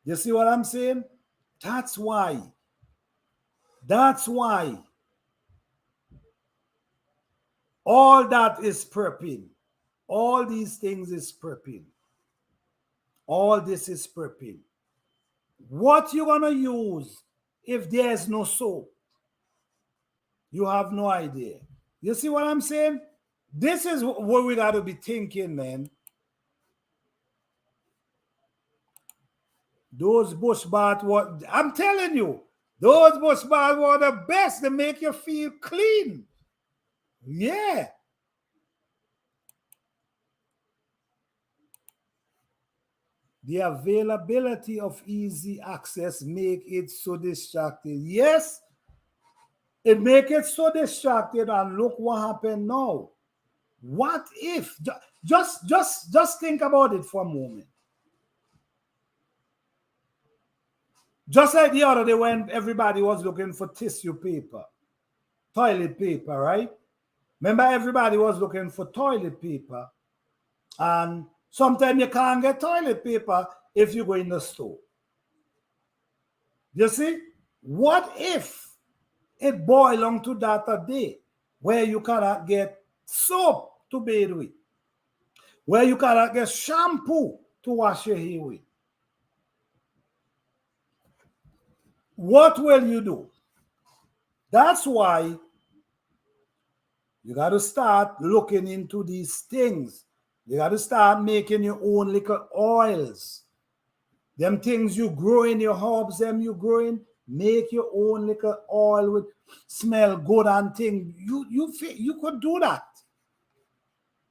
You see what I'm saying? That's why. That's why all that is prepping. All these things is prepping. All this is prepping. What you gonna use if there's no soap? You have no idea. You see what I'm saying? This is what we gotta be thinking, man. Those bush baths, what I'm telling you, those bush baths were the best. They make you feel clean. Yeah. The availability of easy access make it so distracted. Yes, it make it so distracted, and look what happened now. What if just think about it for a moment. Just like the other day when everybody was looking for tissue paper, toilet paper, right? Remember, everybody was looking for toilet paper, and sometimes you can't get toilet paper if you go in the store. You see, what if it boiled on to that a day where you cannot get soap to bathe with, where you cannot get shampoo to wash your hair with? What will you do? That's why you got to start looking into these things. You got to start making your own little oils. Them things you grow in your herbs, them you growing, make your own little oil with smell good and thing. You could do that.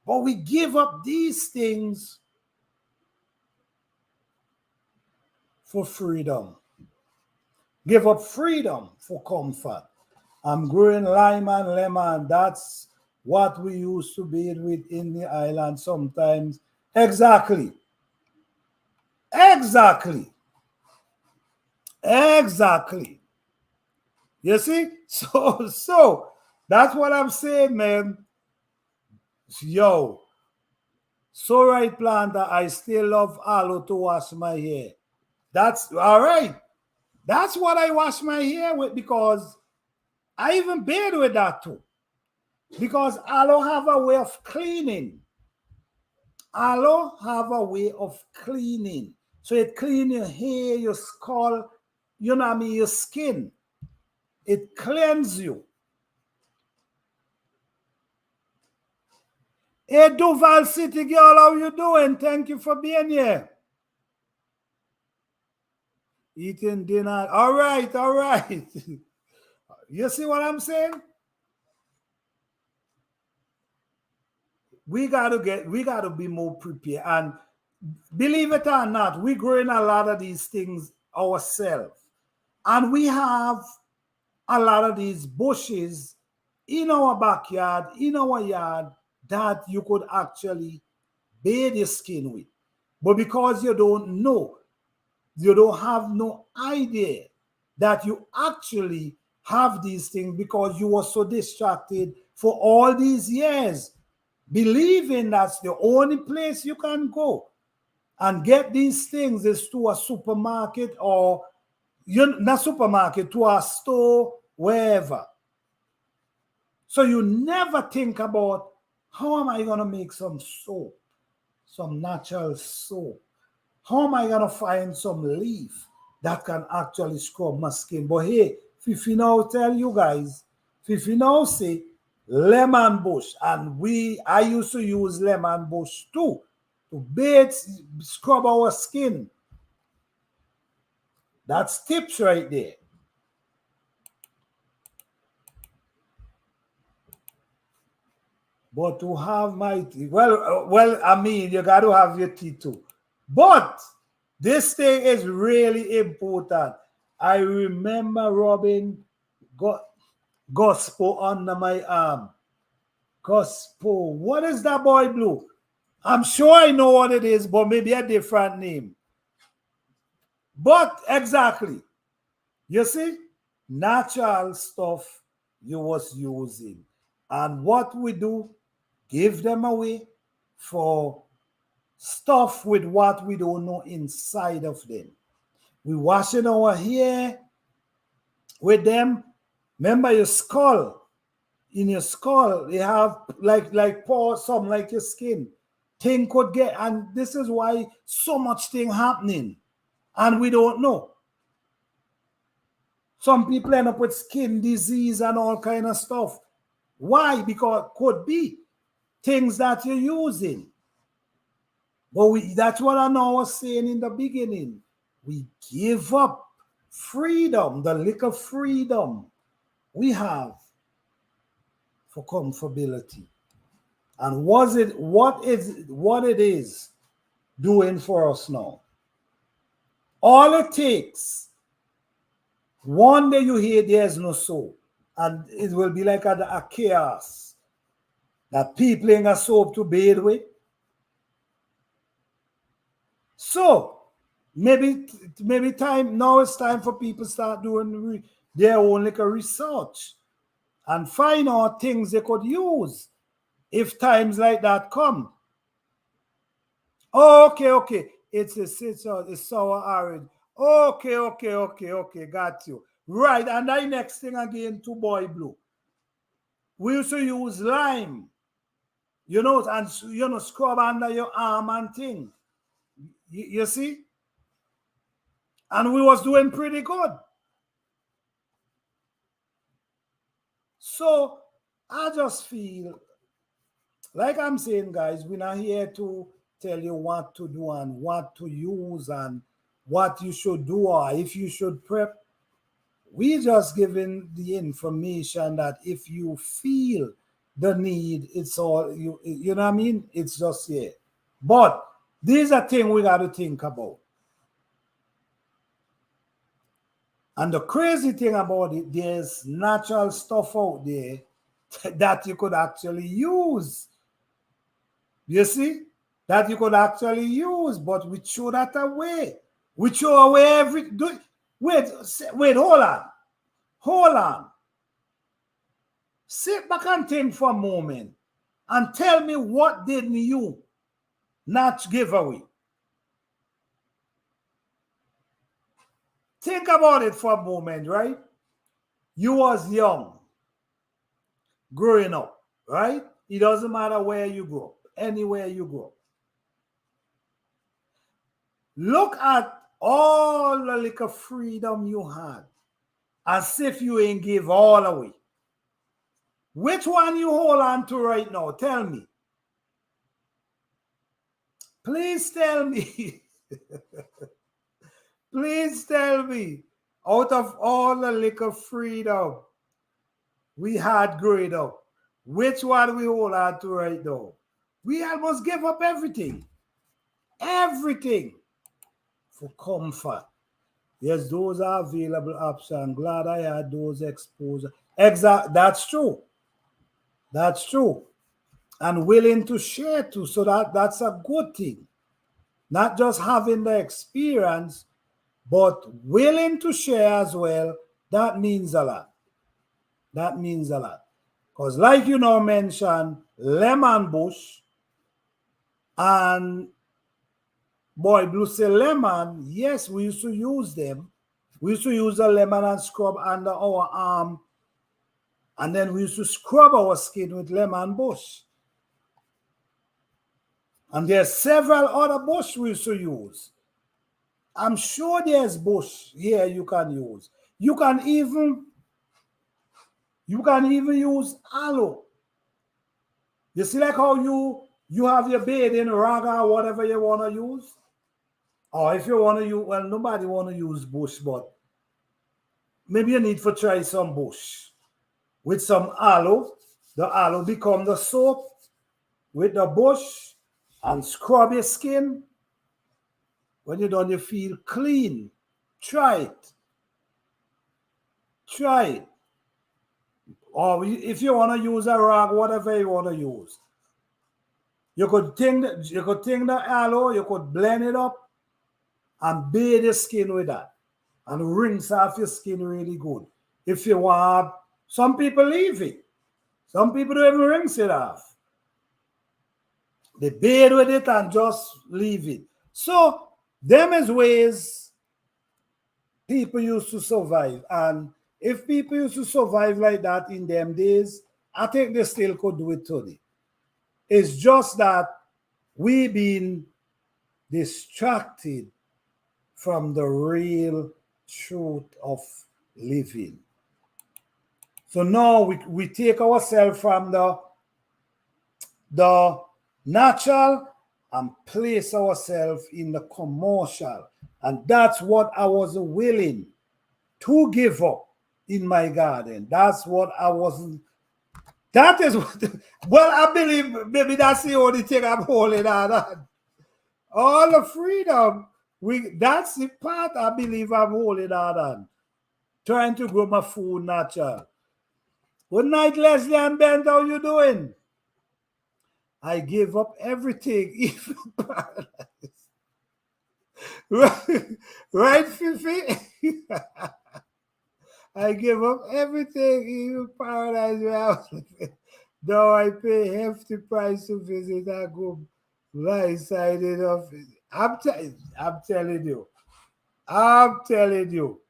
But we give up these things for freedom. Give up freedom for comfort. I'm growing lime and lemon. That's what we used to bathe with in the island sometimes. Exactly. Exactly. Exactly. You see? So that's what I'm saying, man. Yo, so right, planter, I still love aloe to wash my hair. That's all right. That's what I wash my hair with, because I even bathe with that too. Because aloe have a way of cleaning. Aloe have a way of cleaning. So it clean your hair, your skull, you know what I mean, your skin. It cleanses you. Hey, Duval City girl, how you doing? Thank you for being here. Eating dinner. All right, all right. You see what I'm saying? We gotta be more prepared. And believe it or not, we're growing a lot of these things ourselves. And we have a lot of these bushes in our backyard, in our yard, that you could actually bathe your skin with. But because you don't know, you don't have no idea that you actually have these things, because you were so distracted for all these years, believing that's the only place you can go and get these things is to a supermarket, or not supermarket, to a store, wherever. So you never think about, how am I going to make some soap, some natural soap? How am I going to find some leaf that can actually scrub my skin? But hey, Fifi now tell you guys, Fifi now say lemon bush. And I used to use lemon bush too, to bathe, scrub our skin. That's tips right there. But to have my tea, well, I mean, you got to have your tea too. But this thing is really important. I remember rubbing gospel under my arm. Gospel. What is that, boy blue? I'm sure I know what it is, but maybe a different name. But exactly. You see, natural stuff you was using. And what we do, give them away for stuff with what we don't know inside of them. We washing our hair with them. Remember your skull. In your skull, they have like pores, some like your skin. Thing could get, and this is why so much thing happening, and we don't know. Some people end up with skin disease and all kind of stuff. Why? Because it could be things that you're using. But that's what I know I was saying in the beginning. We give up freedom, the little freedom we have for comfortability. And what it is doing for us now? All it takes, one day you hear there's no soap, and it will be like a chaos that people ain't a soap to bathe with. So maybe time now it's time for people start doing their own like a research and find out things they could use if times like that come. Oh, okay. It's sour orange. Okay, got you. Right, and the next thing again to boy blue. We used to use lime, and scrub under your arm and thing. You see? And we was doing pretty good. So I just feel like I'm saying, guys, we're not here to tell you what to do and what to use and what you should do or if you should prep. We just giving the information that if you feel the need, it's all you know what I mean? It's just here. But these are things we got to think about. And the crazy thing about it, there's natural stuff out there that you could actually use. You see? That you could actually use, but we throw that away. We throw away everything. Wait, hold on. Sit back and think for a moment and tell me what didn't you not give away? Think about it for a moment, right? You was young, growing up, right? It doesn't matter where you grow up, anywhere you grow. Look at all the little freedom you had, as if you ain't give all away. Which one you hold on to right now? Tell me. Please tell me. Please tell me. Out of all the little freedom we had growing up, which one we hold on to right now? We almost gave up everything. Everything for comfort. Yes, those are available options. Glad I had those exposure. Exactly. That's true. That's true. And willing to share too. So that's a good thing. Not just having the experience, but willing to share as well. That means a lot. That means a lot. Because like you know mentioned, lemon bush and boy blue say lemon, yes, we used to use them. We used to use the lemon and scrub under our arm. And then we used to scrub our skin with lemon bush. And there's several other bush we used to use. I'm sure there's bush here you can use. You can even use aloe. You see like how you have your bathing rag or whatever you want to use? Or if you want to use, well, nobody want to use bush, but maybe you need to try some bush. With some aloe, the aloe become the soap with the bush and scrub your skin. When you're done, you feel clean. Try it. Try it. Or if you want to use a rag, whatever you want to use. You could take the aloe, you could blend it up and bathe your skin with that. And rinse off your skin really good. If you want, some people leave it. Some people don't even rinse it off. They bathe with it and just leave it. So, them is ways people used to survive. And if people used to survive like that in them days, I think they still could do it today. It's just that we've been distracted from the real truth of living. So now we take ourselves from the natural and place ourselves in the commercial. And that's what I was willing to give up in my garden. That's what I wasn't. That is what, well, I believe maybe that's the only thing I'm holding on. All the freedom That's the part I believe I'm holding on. Trying to grow my food natural. Good night, Leslie and Ben. How you doing? I gave up everything, even paradise. Right, Fifi? I give up everything, even paradise. Though I pay hefty price to visit, I go blindsided of it. I'm telling you. I'm telling you.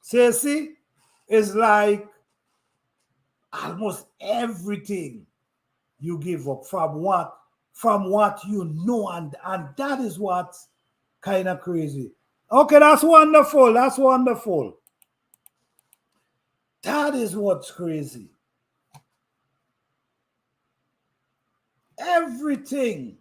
See, it's like almost everything you give up from what you know, and that is what's kind of crazy. Okay, that's wonderful. That's wonderful. That is what's crazy. Everything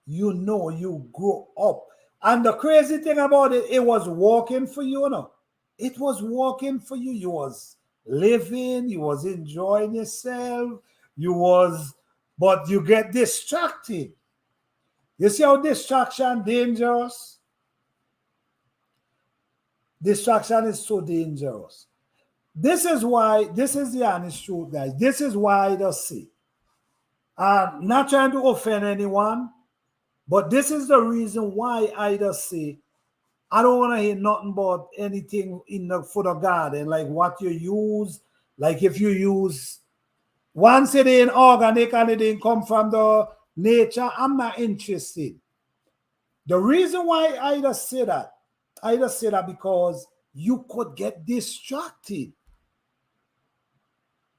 you know, you grow up. And the crazy thing about it, it was working for you, no? It was working for you. You was living, you was enjoying yourself, you was, but you get distracted. You see how distraction dangerous? Distraction is so dangerous. This is why, this is the honest truth, guys. This is why I just say, I'm not trying to offend anyone, but this is the reason why I just say, I don't want to hear nothing about anything in the for the garden, like what you use, like if you use once it ain't organic and it didn't come from the nature, I'm not interested. The reason why I just say that because you could get distracted.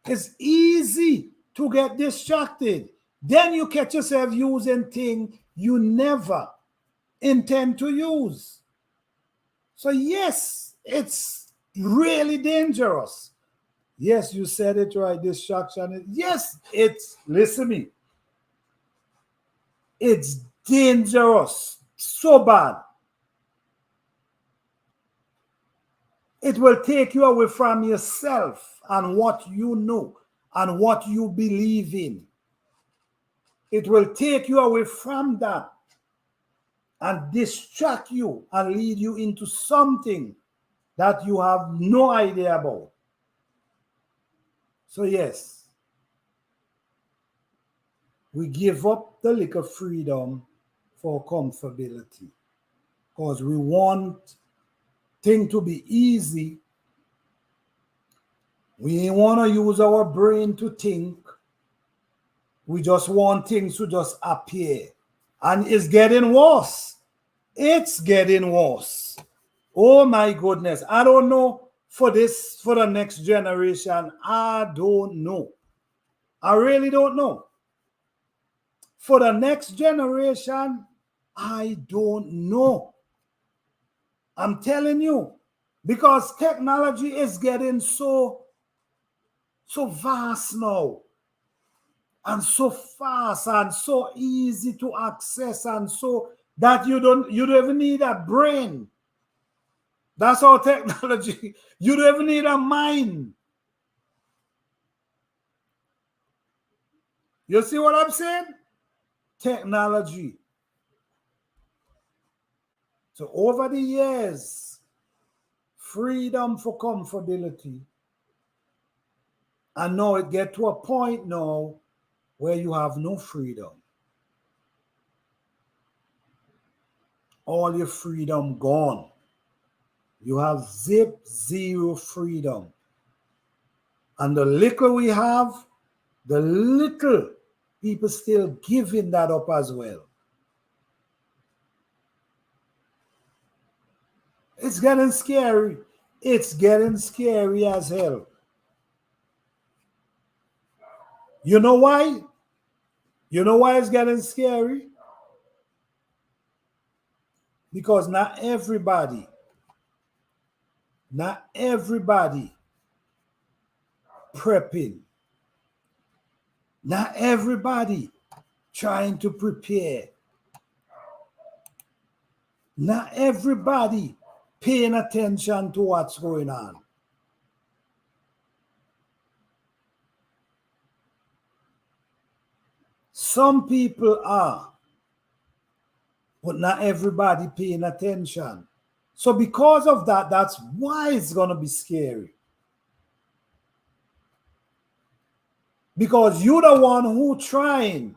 It's easy to get distracted. Then you catch yourself using things you never intend to use. So, yes, it's really dangerous. Yes, you said it right. Distraction. Yes, listen to me. It's dangerous. So bad. It will take you away from yourself and what you know and what you believe in. It will take you away from that and distract you and lead you into something that you have no idea about. So, yes, we give up the little freedom for comfortability because we want things to be easy. We want to use our brain to think. We just want things to just appear. And it's getting worse. It's getting worse. Oh my goodness. I don't know for the next generation. I don't know. I really don't know. For the next generation, I don't know. I'm telling you. Because technology is getting so vast now. And so fast and so easy to access, and so that you don't even need a brain. That's our technology. You don't even need a mind. You see what I'm saying? Technology. So over the years, freedom for comfortability. And now it get to a point now where you have no freedom. All your freedom gone. You have zero freedom. And the little we have, the little people still giving that up as well. It's getting scary. It's getting scary as hell. You know why? You know why it's getting scary? Because not everybody prepping. Not everybody trying to prepare. Not everybody paying attention to what's going on. Some people are. but not everybody paying attention. So because of that, that's why it's going to be scary. Because you're the one who trying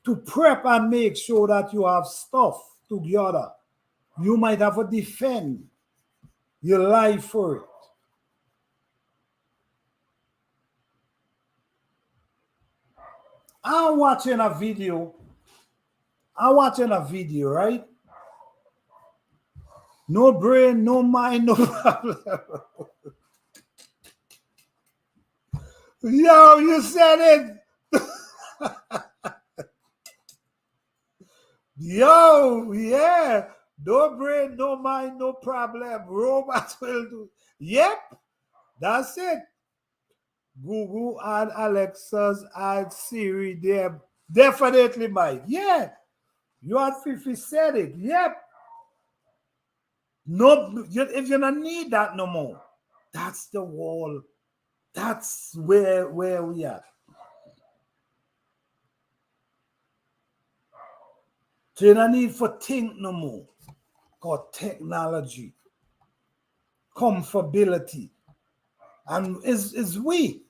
to prep and make sure that you have stuff together. You might have to defend your life for it. I'm watching a video, right? No brain, no mind, no problem. Yo, you said it. Yo, yeah. No brain, no mind, no problem. Robots will do. Yep, that's it. Google and Alexa's and Siri, they're definitely mine. Yeah, you had Fifi said it. Yep. No, if you don't need that no more, that's the wall. That's where we are. So you don't need for think no more. Called technology, comfortability, and is we.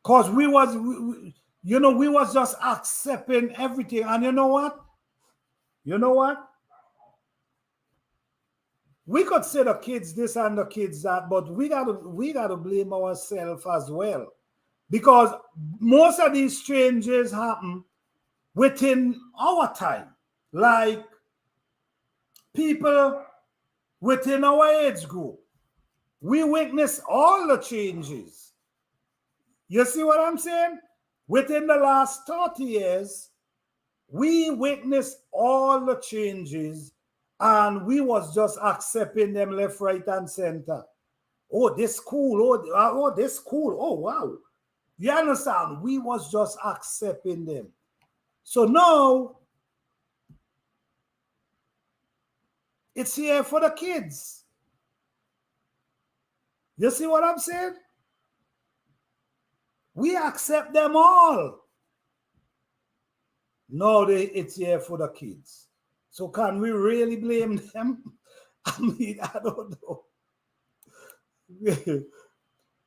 Cause we was just accepting everything, and you know what? We could say the kids this and the kids that, but we gotta blame ourselves as well, because most of these changes happen within our time, like people within our age group. We witness all the changes. You see what I'm saying? Within the last 30 years, we witnessed all the changes and we was just accepting them left, right, and center. Oh, this cool. Oh, this cool. Oh, wow. You understand? We was just accepting them. So now, it's here for the kids. You see what I'm saying? We accept them all. No, it's here for the kids. So can we really blame them? I mean, I don't know.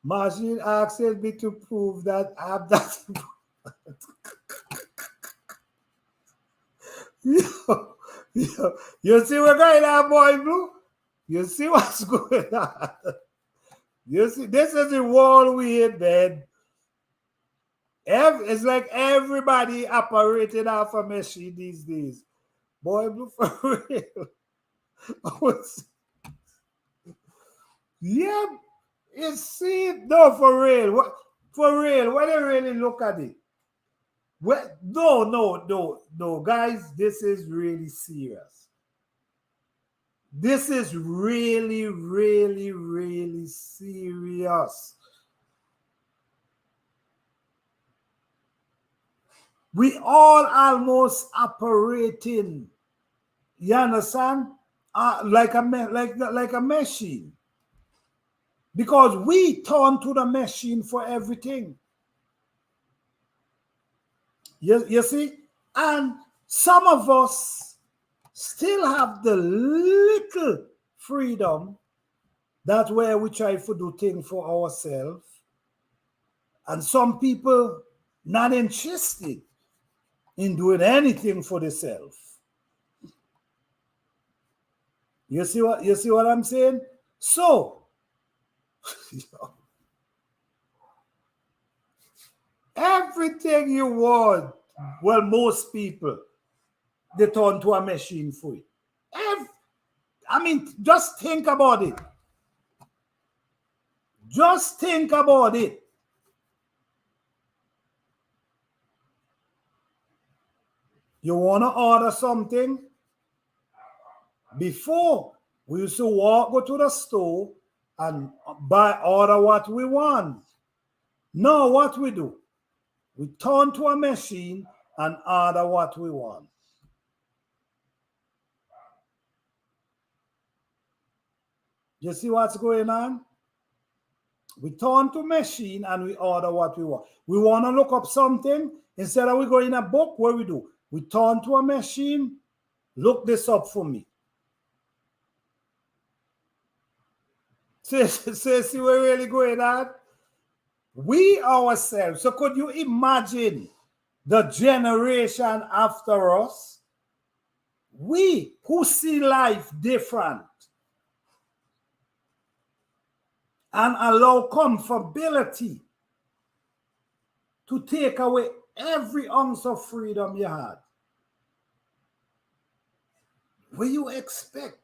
Machine asked me to prove that I'm not. You see what's going on, boy Blue? You see what's going on? You see, this is the wall we hit, man. It's like everybody operating off a machine these days. Boy Blue, for real. Yeah, no, for real. When you really look at it, no, guys, this is really serious. This is really, really, really serious. We all almost operating, you understand? Like a machine. Because we turn to the machine for everything. You see? And some of us still have the little freedom that where we try to do things for ourselves. And some people not interested in doing anything for themselves. You see what I'm saying? So everything you want, well, most people, they turn to a machine for it. I mean, just think about it. Just think about it. You want to order something? Before, we used to go to the store and order what we want. Now, what we do? We turn to a machine and order what we want. You see what's going on? We turn to machine and we order what we want. We want to look up something. Instead of we go in a book, what we do? We turn to a machine, look this up for me. See where we're really going on? We ourselves. So could you imagine the generation after us? We who see life different and allow comfortability to take away every ounce of freedom you had. What do you expect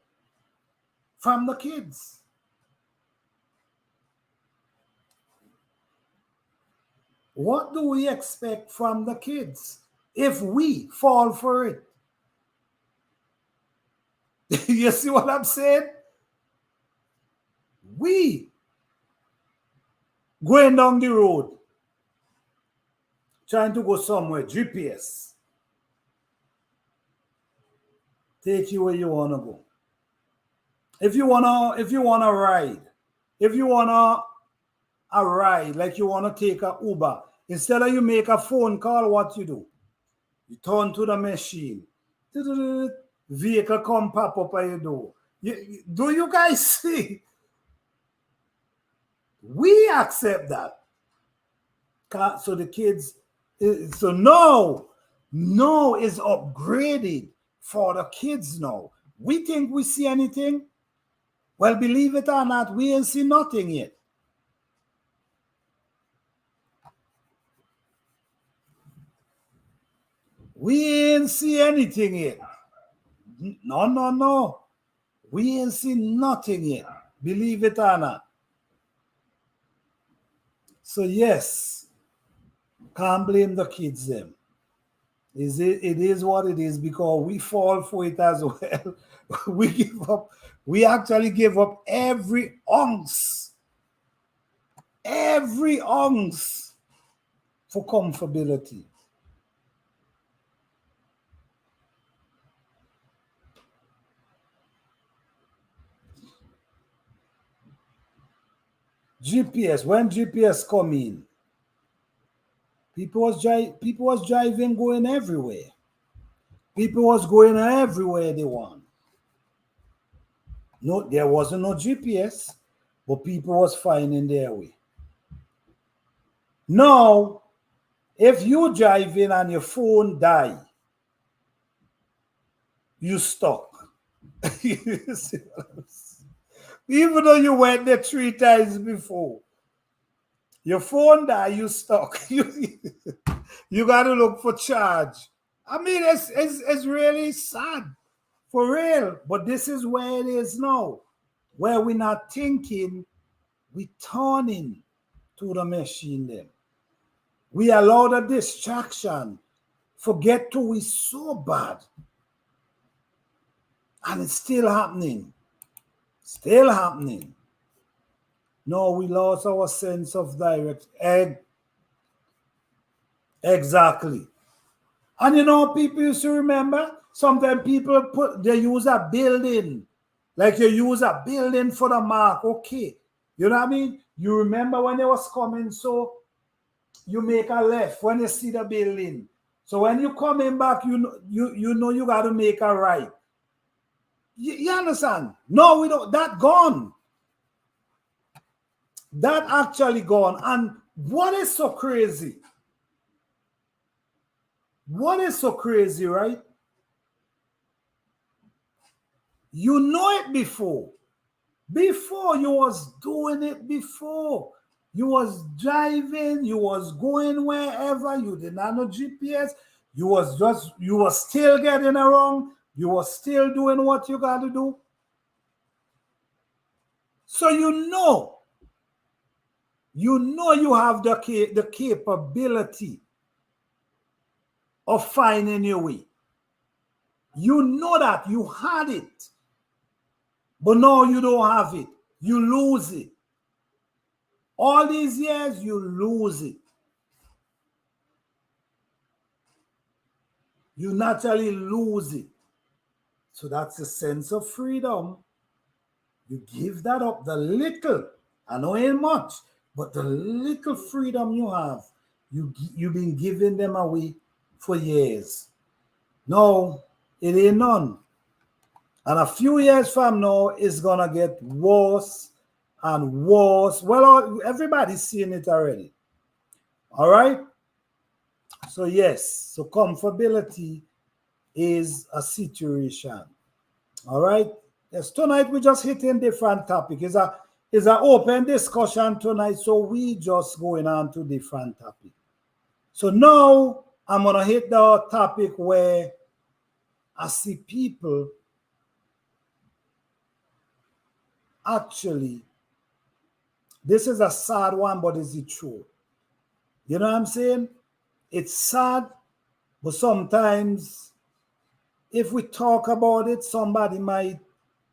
from the kids? What do we expect from the kids if we fall for it? You see what I'm saying? We going down the road, trying to go somewhere, GPS. Take you where you want to go. If you wanna ride, if you wanna a ride, like you wanna take a Uber, instead of you make a phone call, what you do? You turn to the machine. Vehicle come pop up at your door. Do you guys see? We accept that. So the kids, so no is upgraded for the kids now. We think we see anything. Well, believe it or not, we ain't see nothing yet. We ain't see anything yet. No. We ain't see nothing yet. Believe it or not. So yes, can't blame the kids them. It is what it is because we fall for it as well. We give up. We actually give up every ounce for comfortability. GPS, when GPS come in, people was driving, going everywhere. People was going everywhere they want. No, there wasn't no GPS, but people was finding their way. Now, if you driving and your phone die, you stuck. Even though you went there 3 times before, your phone die, you stuck. You got to look for charge. I mean, it's really sad, for real. But this is where it is now, where we're not thinking, we turning to the machine then. We allow the distraction, forget to is so bad. And it's still happening. Still happening. No, we lost our sense of direct. Exactly. And you know, people used to remember, sometimes people they use a building. Like you use a building for the mark. Okay. You know what I mean? You remember when they was coming, so you make a left when you see the building. So when you coming back, you know you got to make a right. You understand? No, we don't. That gone. That actually gone. And what is so crazy? What is so crazy, right? You know it before. Before you was doing it before. You was driving, you was going wherever, you did not know GPS. You was still getting around. You was still doing what you got to do. So you know you have the capability of finding your way. You know that you had it, but now you don't have it. You lose it. All these years, you lose it. You naturally lose it. So that's a sense of freedom. You give that up, the little, I know ain't much, but the little freedom you have, You've been giving them away for years. No, it ain't none. And a few years from now, it's gonna get worse and worse. Well, everybody's seeing it already. All right. So yes, so comfortability is a situation. All right. Yes, tonight we just hitting different topic. It's an open discussion tonight, so we just going on to different topic. So now I'm gonna hit the topic where I see people actually. This is a sad one, but is it true? You know what I'm saying? It's sad, but sometimes if we talk about it, somebody might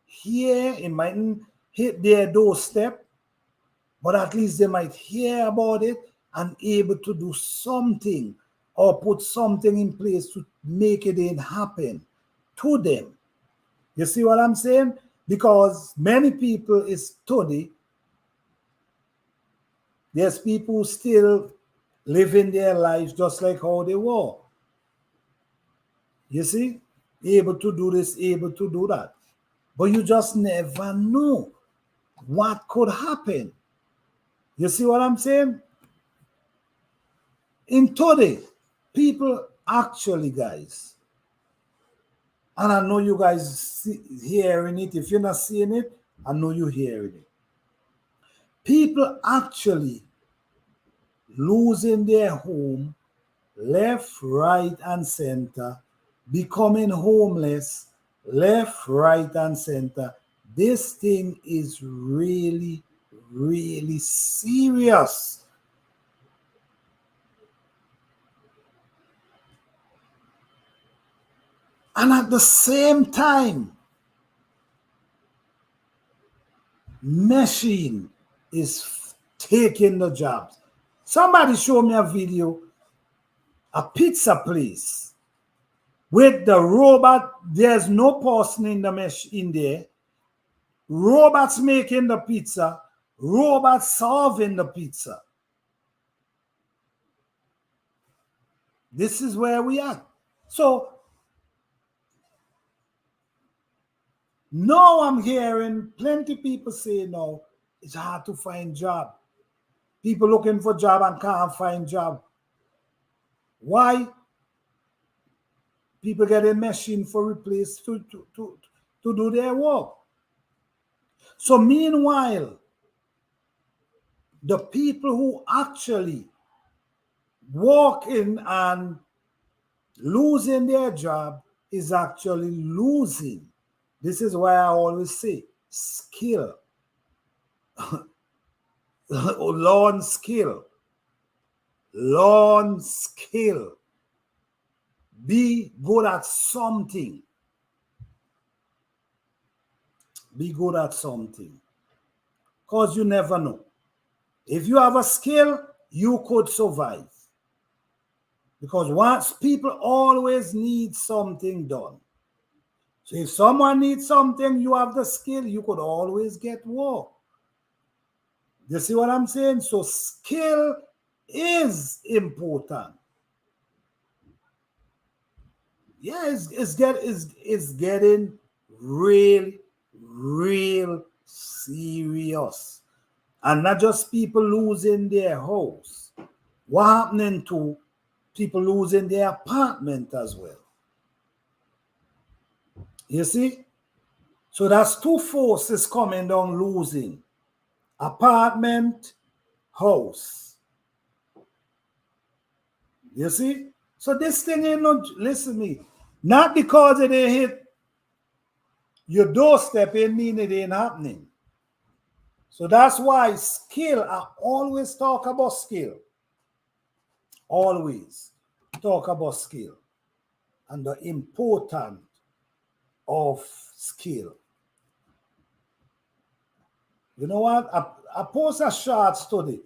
hear, it mightn't hit their doorstep, but at least they might hear about it and able to do something or put something in place to make it happen to them. You see what I'm saying? Because many people is study. There's people who still living their lives just like how they were. You see? Able to do this, able to do that. But you just never know what could happen. You see what I'm saying? In today, people actually, guys, and I know you guys hearing it. If you're not seeing it, I know you're hearing it. People actually losing their home left, right, and center, becoming homeless left, right, and center. This thing is really, really serious. And at the same time, machine is taking the jobs. Somebody show me a video, a pizza place with the robot. There's no person in the mesh in there. Robots making the pizza, robots solving the pizza. This is where we are. So now I'm hearing plenty people say no, it's hard to find job. People looking for job and can't find job. Why? People get a machine for replace to do their work. So meanwhile, the people who actually walk in and losing their job is actually losing. This is why I always say skill. Learn skill. Learn skill. Be good at something. Be good at something. Because you never know. If you have a skill, you could survive. Because once people always need something done. So if someone needs something, you have the skill, you could always get work. You see what I'm saying? So skill is important. Yeah, it's getting real serious. And not just people losing their house. What happening to people losing their apartment as well? You see? So that's two forces coming down losing. Apartment, house. You see? So this thing ain't not, listen to me, not because it ain't hit your doorstep, it mean it ain't happening. So that's why skill, I always talk about skill. Always talk about skill and the importance of skill. You know what? I post a short study.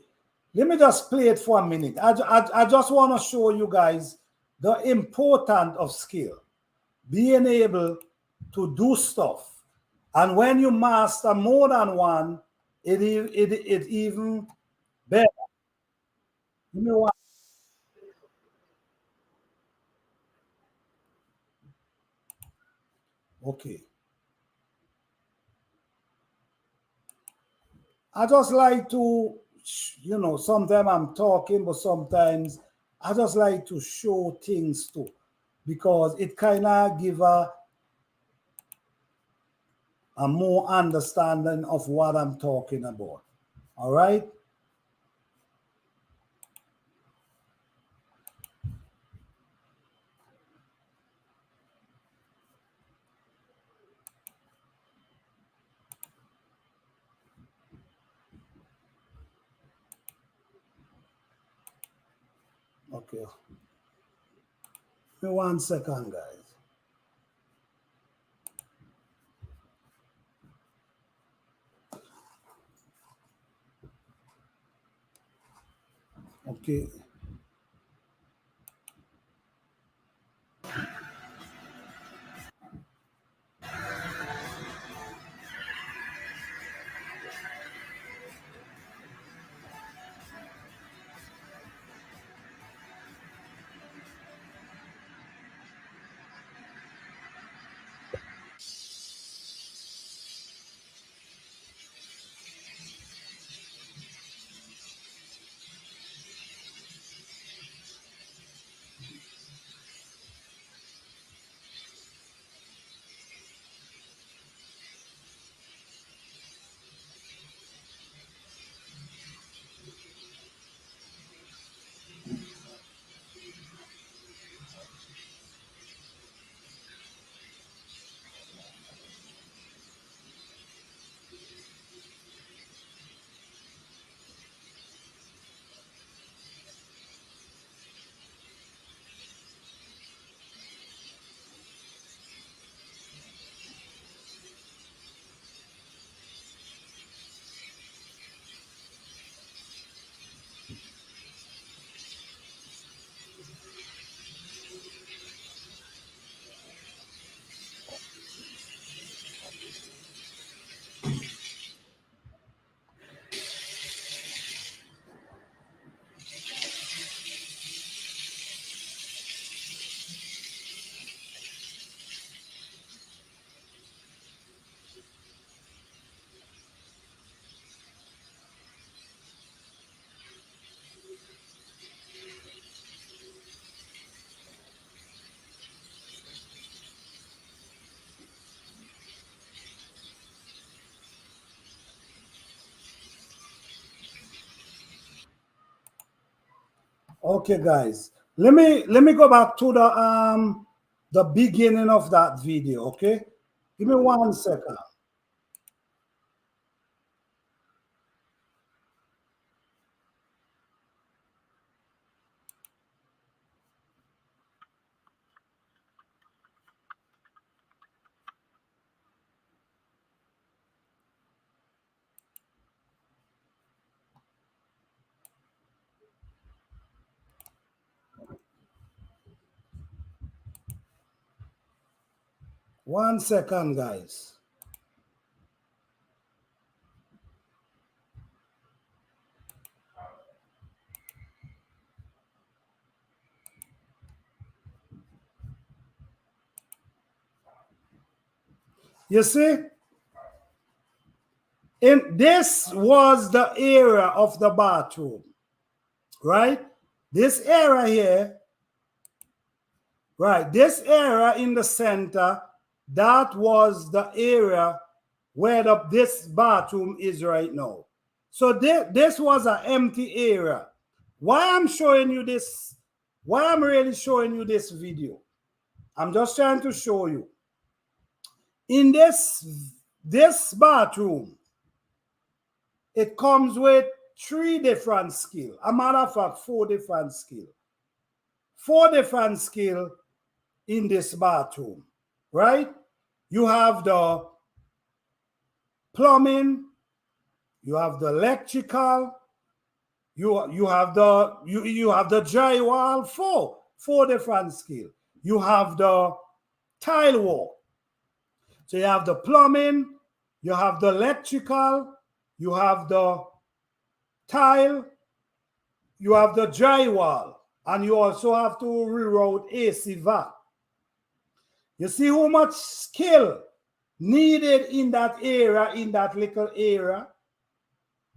Let me just play it for a minute. I just want to show you guys the importance of skill. Being able to do stuff. And when you master more than one, it even better. You know what? Okay. I just like to, you know, sometimes I'm talking, but sometimes I just like to show things too, because it kind of give a more understanding of what I'm talking about. All right. Okay. Give me 1 second, guys. Okay. Okay, guys. Let me go back to the beginning of that video. Okay. Give me 1 second. One second, guys. You see, this was the area of the bathroom, right? This area here, right? This area in the center, that was the area where this bathroom is right now. So this was an empty area. Why I'm showing you this? Why I'm really showing you this video? I'm just trying to show you. In this bathroom, it comes with 3 different skills. A matter of fact, 4 different skills. 4 different skills in this bathroom, right? You have the plumbing, you have the electrical, you have the drywall. Four different skills. You have the tile work. So you have the plumbing, you have the electrical, you have the tile, you have the drywall, and you also have to reroute AC vac. You see how much skill needed in that area, in that little area.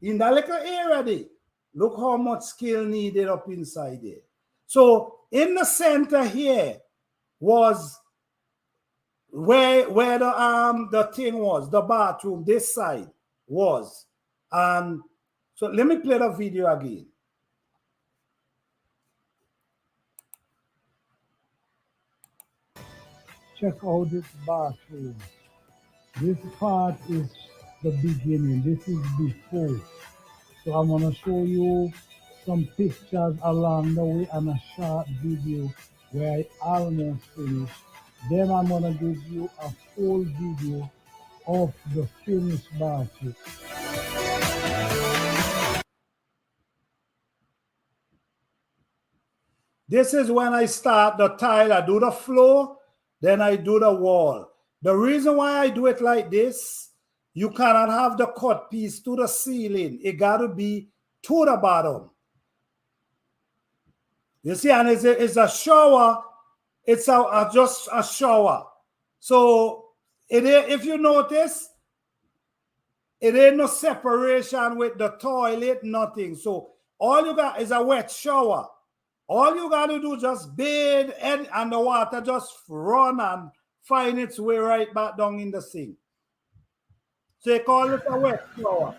In that little area there. Look how much skill needed up inside there. So in the center here was where the thing was, the bathroom, this side was. And so let me play the video again. Check out this bathroom. This part is the beginning. This is before. So I'm gonna show you some pictures along the way and a short video where I almost finished. Then I'm gonna give you a full video of the finished bathroom. This is when I start the tile. I do the floor, then I do the wall. The reason why I do it like this, you cannot have the cut piece to the ceiling. It got to be to the bottom. You see, and it's a shower. It's just a shower. So if you notice, it ain't no separation with the toilet, nothing. So all you got is a wet shower. All you got to do is just bathe and the water just run and find its way right back down in the sink. So they call it a wet shower.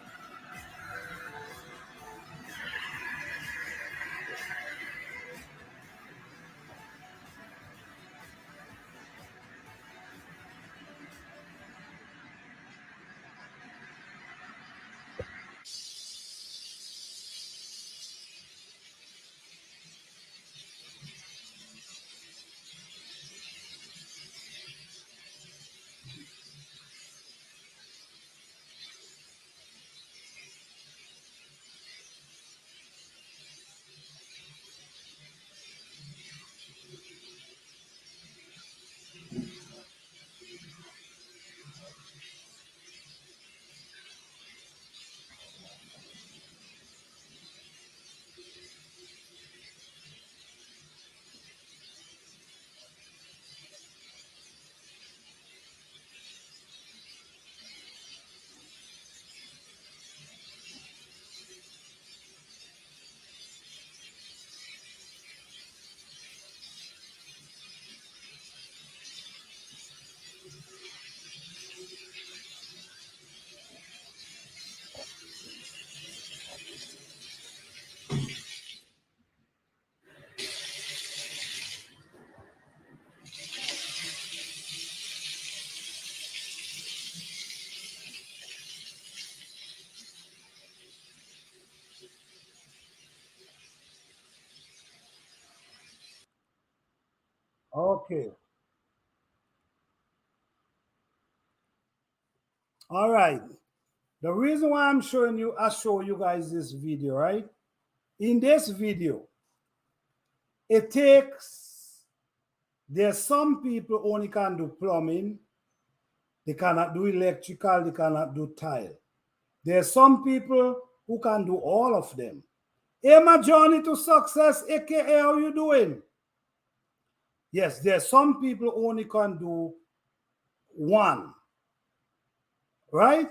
Okay. All right. The reason why I show you guys this video, right? In this video, there's some people only can do plumbing. They cannot do electrical. They cannot do tile. There's some people who can do all of them. Hey, my journey to success, aka how you doing? Yes, there's some people only can do one, right?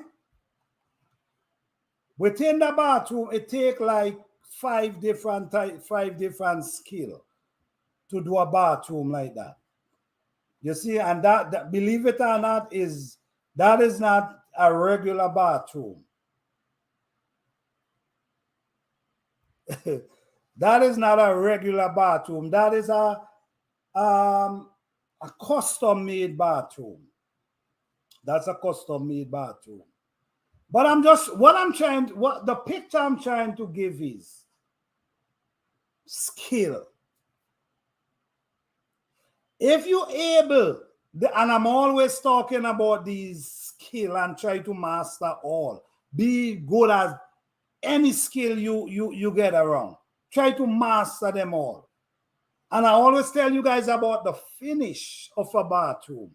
Within the bathroom, it takes like five different skill to do a bathroom like that. You see, and that believe it or not, that is not a regular bathroom. That is not a regular bathroom. That is a custom-made bathroom. That's a custom-made bathroom. But what the picture I'm trying to give is skill. If you're able, and I'm always talking about these skill and try to master all, be good at any skill you get around. Try to master them all. And I always tell you guys about the finish of a bathroom.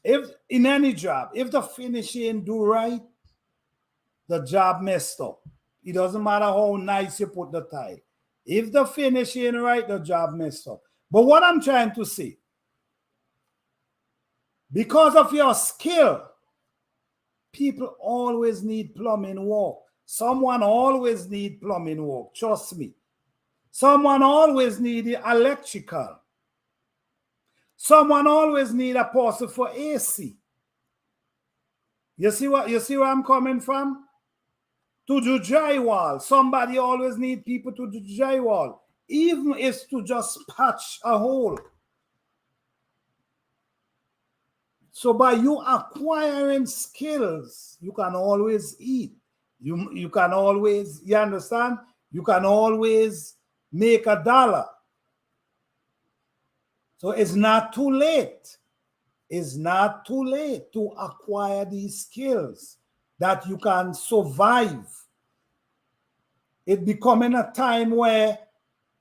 If in any job, if the finishing do right, the job messed up. It doesn't matter how nice you put the tile. If the finishing right, the job messed up. But what I'm trying to say, Because of your skill, people always need plumbing work. Someone always need plumbing work, trust me. Someone always need electrical. Someone always need a person for AC. You see where I'm coming from? To do drywall. Somebody always need people to do drywall. Even if to just patch a hole. So by you acquiring skills, you can always eat. You can always, you understand? You can always make $1. So it's not too late. It's not too late to acquire these skills that you can survive. It's becoming a time where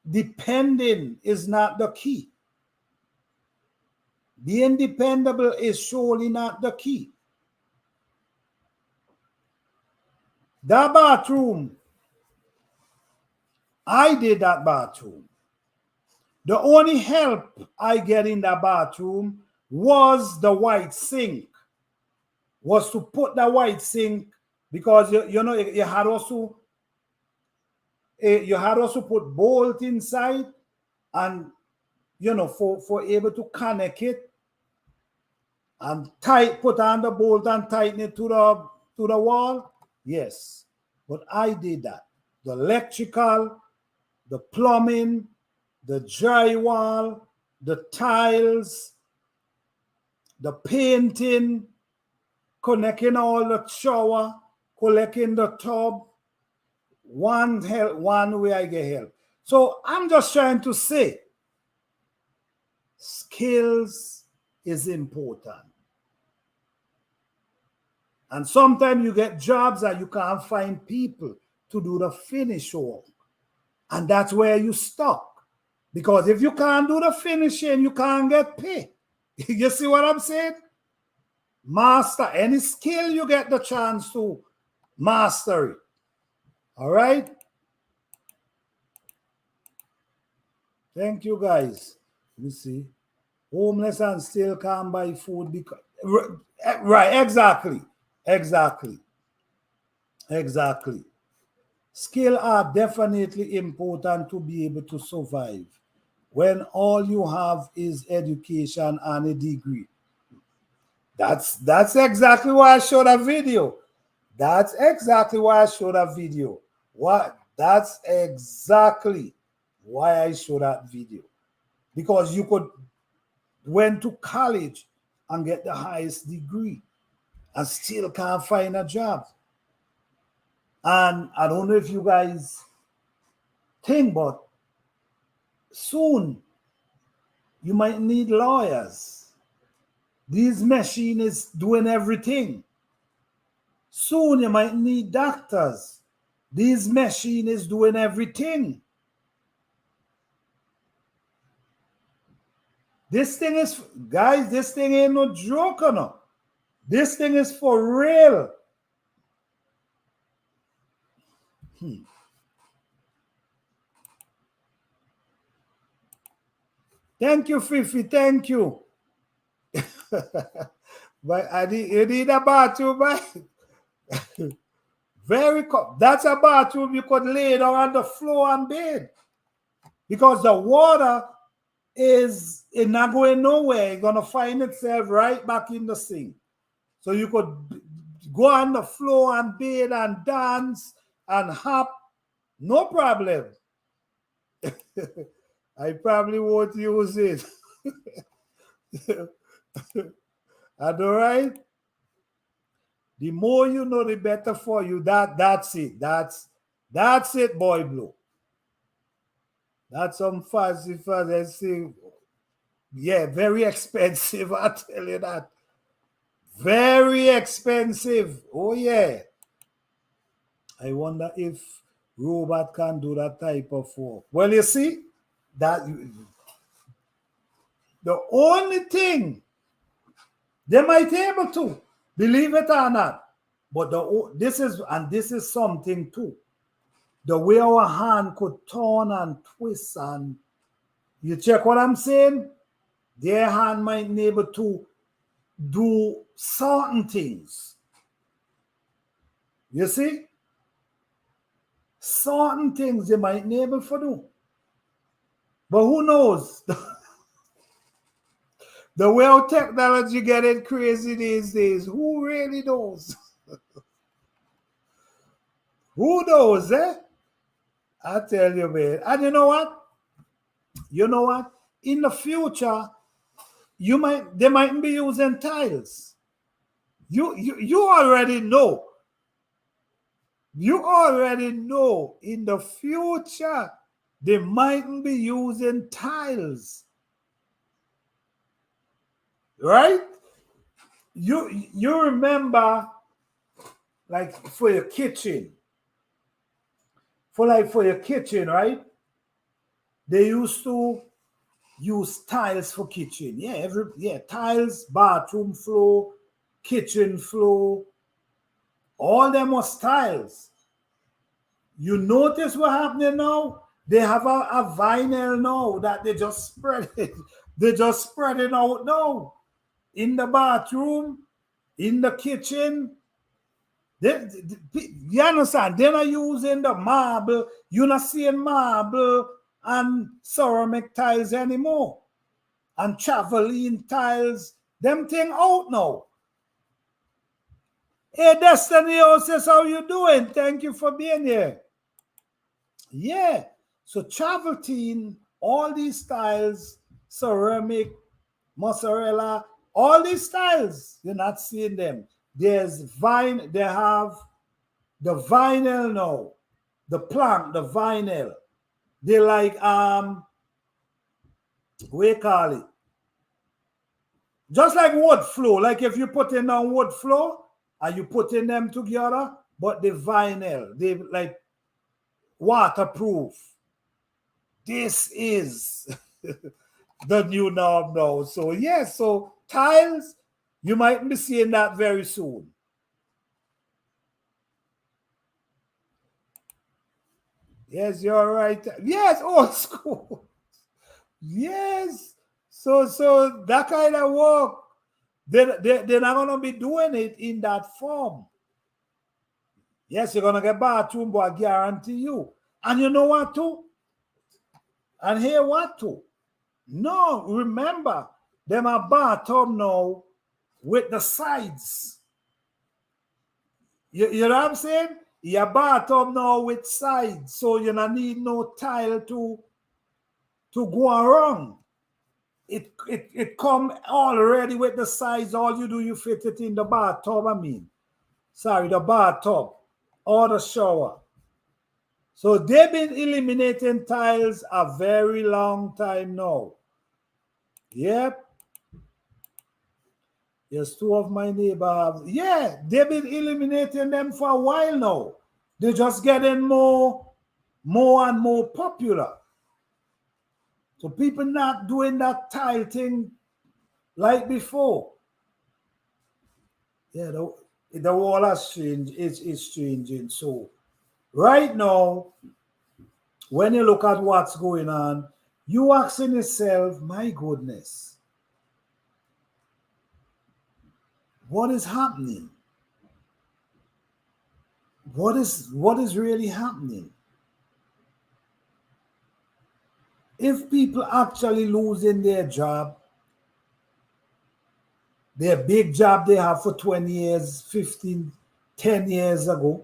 depending is not the key. Being dependable is surely not the key. That bathroom, I did that bathroom. The only help I get in that bathroom was the white sink. Was to put the white sink, because you know you had also put bolt inside, and you know for able to connect it and put on the bolt and tighten it to the wall. Yes, but I did that. The electrical, the plumbing, the drywall, the tiles, the painting, connecting all the shower, connecting the tub. One way I get help. So I'm just trying to say, skills is important. And sometimes you get jobs that you can't find people to do the finish work. And that's where you stuck. Because if you can't do the finishing, you can't get paid. You see what I'm saying? Master any skill you get the chance to master it. All right? Thank you, guys. Let me see. Homeless and still can't buy food because... Right, exactly. Skill are definitely important to be able to survive when all you have is education and a degree. That's exactly why I showed a video. That's exactly why I showed a video. That's exactly why I showed that video. Because you could went to college and get the highest degree and still can't find a job. And I don't know if you guys think, but soon you might need lawyers. These machines is doing everything. Soon you might need doctors. These machine is doing everything. This thing is, guys, this thing ain't no joke, no. This thing is for real. Thank you, Fifi. Thank you. But you need a bathroom, right? That's a bathroom you could lay down on the floor and bathe. Because the water is not going nowhere. It's going to find itself right back in the sink. So you could go on the floor and bathe and dance and hop. No problem. I probably won't use it. All right? The more you know, the better for you. That's it. That's it, Boy Blue. That's some fuzzy. Yeah, very expensive. I tell you that. Very expensive. Oh, yeah. I wonder if robot can do that type of work. Well, you see, that the only thing they might be able to, believe it or not, but this is something too. The way our hand could turn and twist, and you check what I'm saying? Their hand might be able to do certain things. You see? Certain things they might be able to do. But who knows? The way how technology getting crazy these days, who really knows? Who knows, eh? I tell you, man. And you know what? You know what? In the future, they mightn't be using tiles. You already know. You already know in the future they mightn't be using tiles. Right? You remember, like for your kitchen. For your kitchen, right? They used to use tiles for kitchen. Yeah, tiles, bathroom floor, kitchen floor, all them was tiles. You notice what happening now? They have a vinyl now that they just spread it. They just spread it out now. In the bathroom, in the kitchen. You understand? They're not using the marble. You're not seeing marble and ceramic tiles anymore. And traveling tiles. Them thing out now. Hey, Destiny says, how you doing? Thank you for being here. Yeah. So travertine, all these styles, ceramic, mozzarella, all these styles, you're not seeing them. There's vine, they have the vinyl now, the plank, the vinyl. They like what you call it? Just like wood floor. Like if you put in on wood floor and you putting them together, but the vinyl, they like waterproof. This is the new norm now. So yes, so tiles, you might be seeing that very soon. Yes, you're right. Yes, old school. Yes. So that kind of work, they're not gonna be doing it in that form. Yes, you're gonna get bathroom, but I guarantee you. And you know what too? And here what too? No, remember, them a bathtub now with the sides. You know what I'm saying? Your bathtub now with sides, so you don't need no tile to go around. It come already with the sides. All you do, you fit it in the bathtub. The bathtub or the shower. So they've been eliminating tiles a very long time now. Yep. Yes, two of my neighbors. Yeah, they've been eliminating them for a while now. They're just getting more and more popular. So people not doing that tile thing like before. Yeah, the wall has changed. It's changing. So right now, when you look at what's going on, you asking yourself, my goodness, what is happening? What is really happening? If people actually losing their job, their big job they have for 20 years, 15, 10 years ago,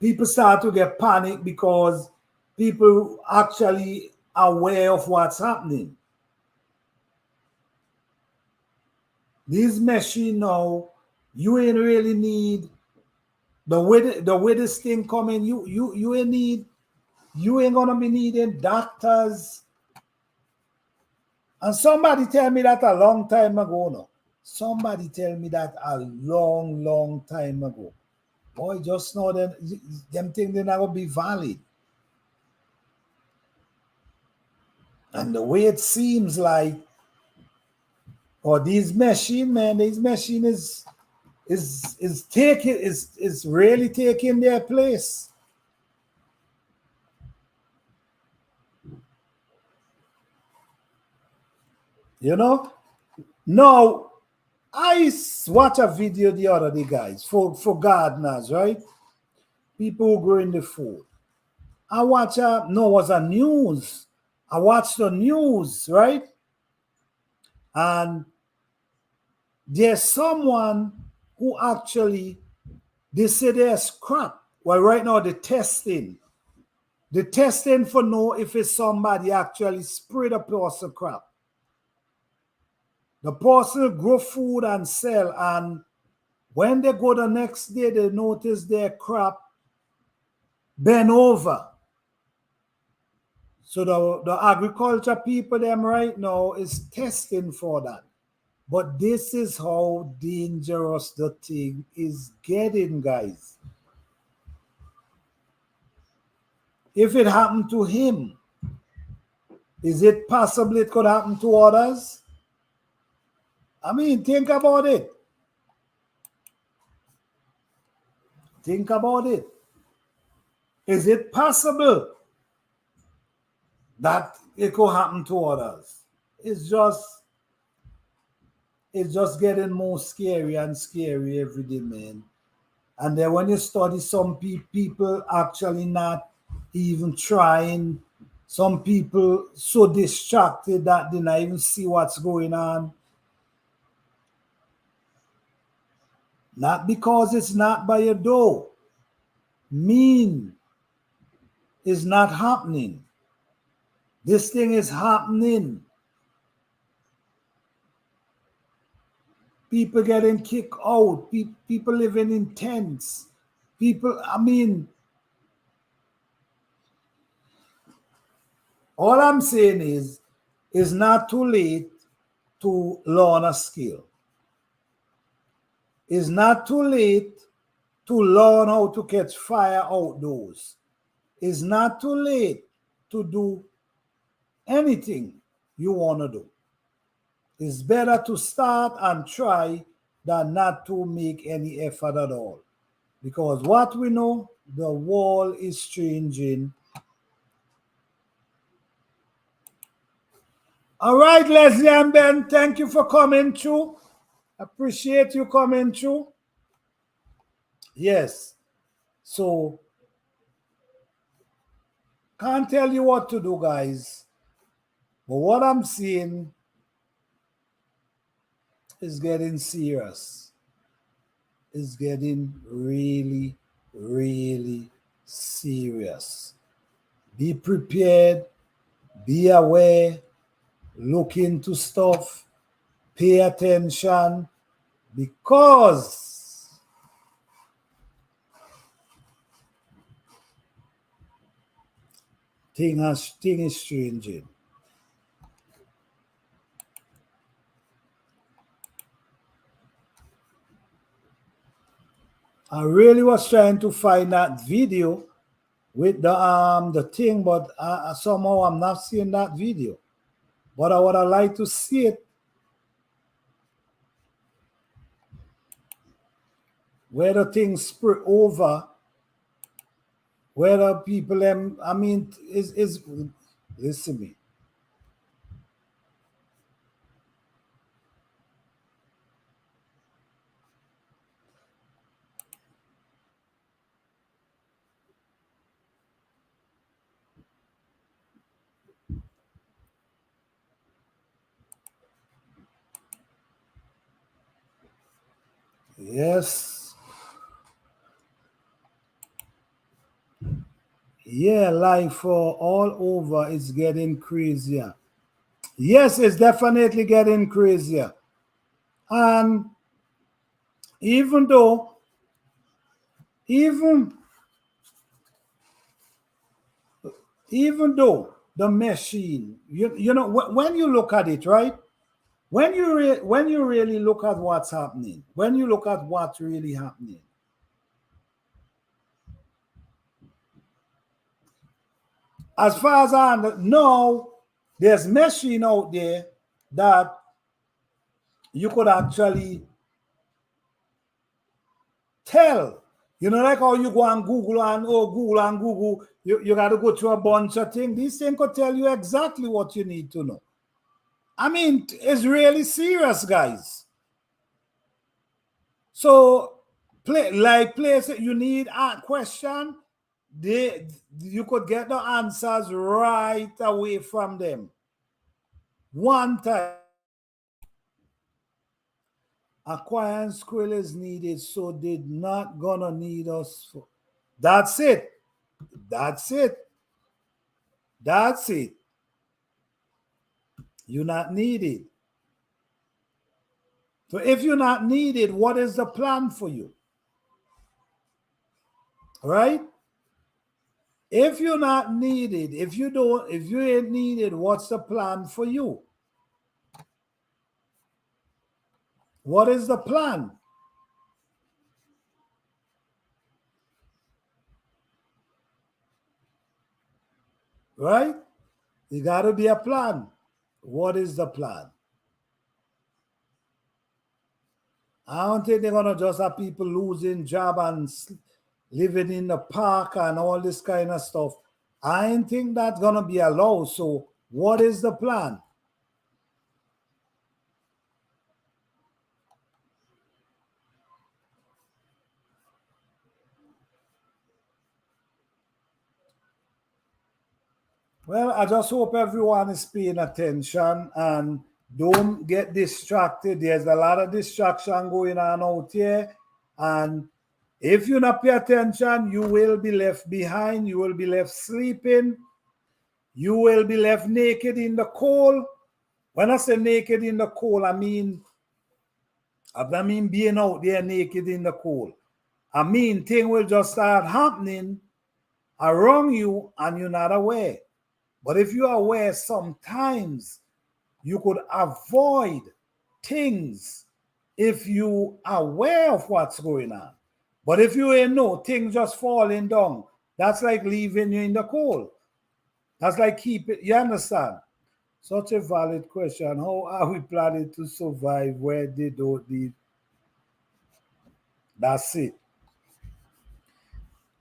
people start to get panicked because people actually aware of what's happening. These machines now, you ain't really need the way this thing coming. You ain't gonna be needing doctors. And somebody tell me that a long time ago. No, somebody tell me that a long time ago. Boy, just know them things they're not gonna be valid. And the way it seems like, these machine, man, these machine is really taking their place. You know, Now, watched a video the other day, guys, for gardeners, right? People who growing the food. I watch no, it was a news. I watched the news, right? And there's someone who actually, they say there's crap. Well, right now the testing for know if it's somebody actually sprayed a person crap. The person grow food and sell, and when they go the next day, they notice their crop bend over. So the agriculture people them right now is testing for that. But this is how dangerous the thing is getting, guys. If it happened to him, is it possible it could happen to others? I mean, think about it. Think about it. Is it possible that it could happen to others? It's just getting more scary and scary every day, man. And then when you study, some people actually not even trying. Some people so distracted that they not even see what's going on. Not because it's not by your door. Mean is not happening. This thing is happening. People getting kicked out. People living in tents. People, I mean, all I'm saying is, it's not too late to learn a skill. It's not too late to learn how to catch fire outdoors. It's not too late to do anything you want to do. It's better to start and try than not to make any effort at all. Because what we know, the world is changing. All right, Leslie and Ben, thank you for coming through. Appreciate you coming through. Yes. So, can't tell you what to do, guys. But what I'm seeing is getting serious. It's getting really, really serious. Be prepared. Be aware. Look into stuff. Pay attention. Because thing is changing. I really was trying to find that video with the thing, but somehow I'm not seeing that video. But I would have liked to see it. Where the thing spread over, where the people I mean, is listen to me. Yes. Yeah, life all over is getting crazier. Yes, it's definitely getting crazier. And even though the machine, you know, when you look at it, right? When you really look at what's happening, when you look at what's really happening, as far as I know, there's machine out there that you could actually tell. You know, like how you go and Google, you got to go through a bunch of things. These things could tell you exactly what you need to know. I mean, it's really serious, guys. So, place you need a question, you could get the answers right away from them. One time, acquiring skill is needed, so they're not gonna need us. That's it. That's it. That's it. You're not needed. So if you're not needed, what is the plan for you? Right? If you're not needed, if you ain't needed, what's the plan for you? What is the plan? Right? You got to be a plan. What is the plan? I don't think they're gonna just have people losing job and living in the park and all this kind of stuff. I don't think that's gonna be allowed. So, what is the plan? Well, I just hope everyone is paying attention and don't get distracted. There's a lot of distraction going on out here. And if you not pay attention, you will be left behind. You will be left sleeping. You will be left naked in the cold. When I say naked in the cold, I mean being out there naked in the cold. I mean things will just start happening around you and you're not aware. But if you are aware, sometimes you could avoid things if you are aware of what's going on. But if you ain't know, things just falling down, that's like leaving you in the cold. That's like keeping, you understand? Such a valid question. How are we planning to survive where they don't need? That's it.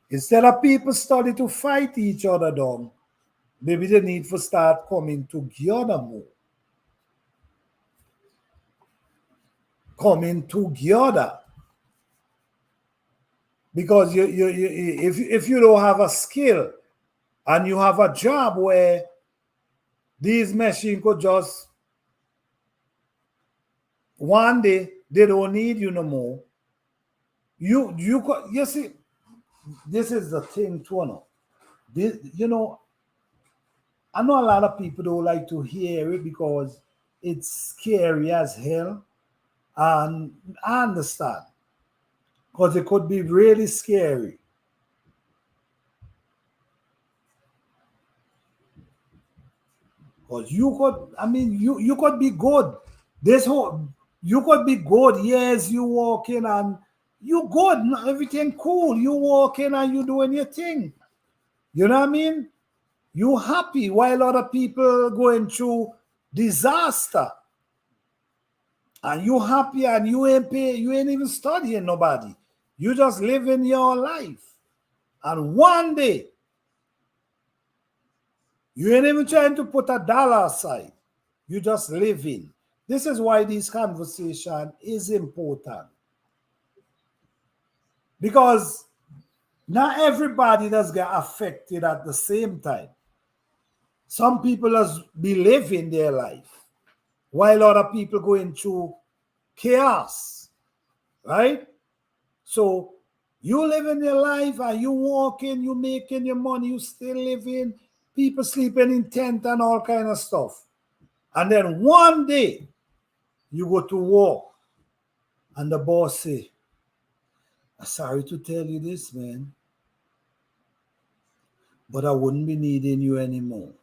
Instead of people study to fight each other down, maybe they need to start coming together more. Coming together. Because if you don't have a skill and you have a job where these machines could just one day they don't need you no more. You see, this is the thing to know. This, I know a lot of people don't like to hear it because it's scary as hell. And I understand. Because it could be really scary. Because you could be good. You could be good. Yes, you walking and you good, everything cool. You walking and you doing your thing. You know what I mean? You happy while other people going through disaster. And you happy and you ain't even studying nobody. You just living your life. And one day, you ain't even trying to put a dollar aside. You just living. This is why this conversation is important. Because not everybody does get affected at the same time. Some people just be living their life while other people going through chaos, right? So you living your life and you walking, you making your money, you still living, people sleeping in tent and all kind of stuff. And then one day you go to work and the boss say, "I'm sorry to tell you this, man, but I wouldn't be needing you anymore."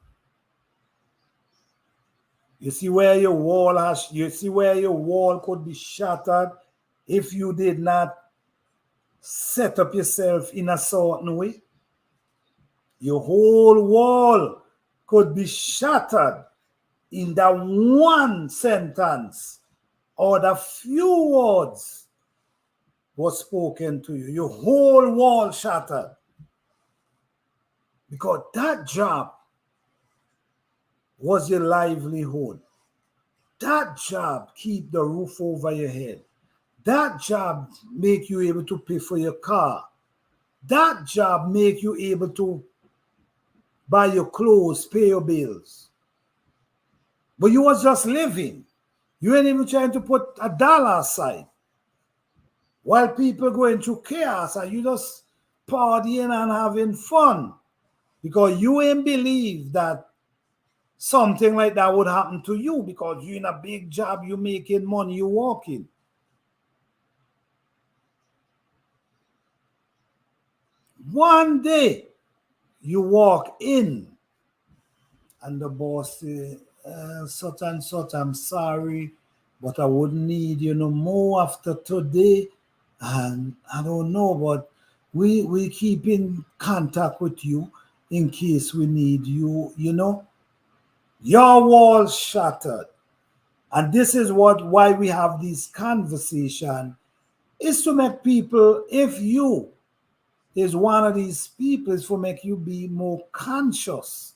You see where your wall could be shattered if you did not set up yourself in a certain way. Your whole wall could be shattered in that one sentence or the few words was spoken to you. Your whole wall shattered. Because that job was your livelihood. That job keep the roof over your head. That job make you able to pay for your car. That job make you able to buy your clothes, pay your bills. But you was just living. You ain't even trying to put a dollar aside. While people going through chaos and you just partying and having fun. Because you ain't believe that something like that would happen to you because you in a big job, you making money, you walking. One day you walk in and the boss say, such and such, I'm sorry, but I wouldn't need you no more after today. And I don't know, but we keep in contact with you in case we need you, you know. Your walls shattered. And this is why we have this conversation is to make people, if you is one of these people, is to make you be more conscious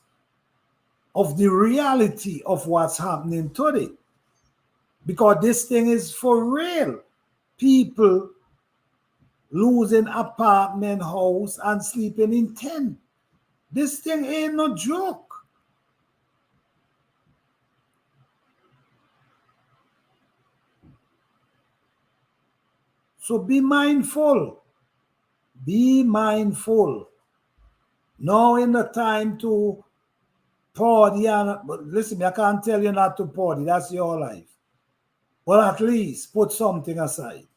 of the reality of what's happening today. Because this thing is for real. People losing apartment house and sleeping in tent. This thing ain't no joke. So be mindful. Be mindful. Now in the time to party, but listen, I can't tell you not to party. That's your life. But at least put something aside.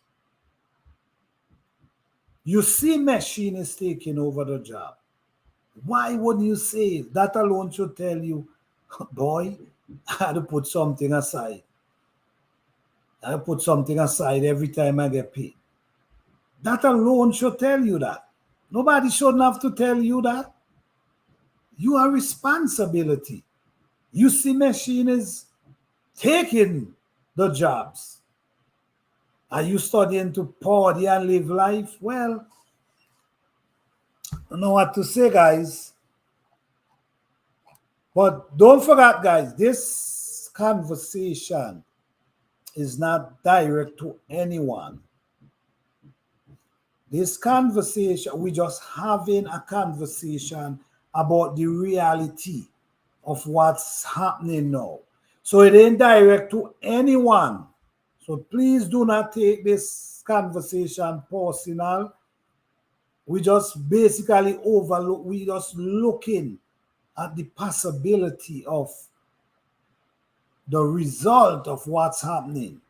You see machine is taking over the job. Why wouldn't you save? That alone should tell you, boy, I had to put something aside. I put something aside every time I get paid. That alone should tell you that. Nobody shouldn't have to tell you that. You are responsibility. You see machine is taking the jobs. Are you studying to party and live life? Well, I don't know what to say, guys. But don't forget, guys, this conversation is not direct to anyone. This conversation, we're just having a conversation about the reality of what's happening now. So it ain't direct to anyone. So please do not take this conversation personal. We just basically overlook, we just looking at the possibility of the result of what's happening.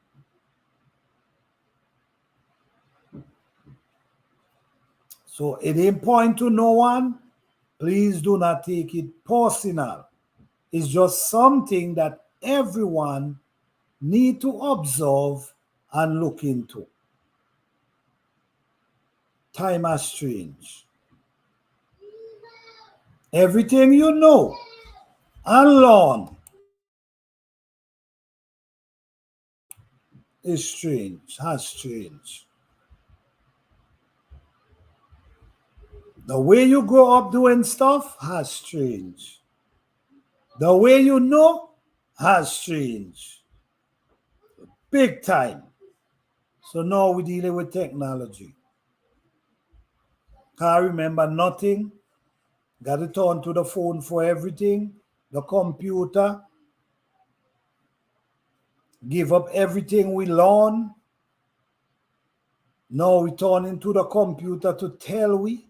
So it ain't point to no one. Please do not take it personal. It's just something that everyone need to observe and look into. Time has changed. Everything you know and learn is strange, has changed. The way you grow up doing stuff has changed. The way you know has changed. Big time. So now we're dealing with technology. Can't remember nothing. Got to turn to the phone for everything. The computer. Give up everything we learn. Now we turn into the computer to tell we.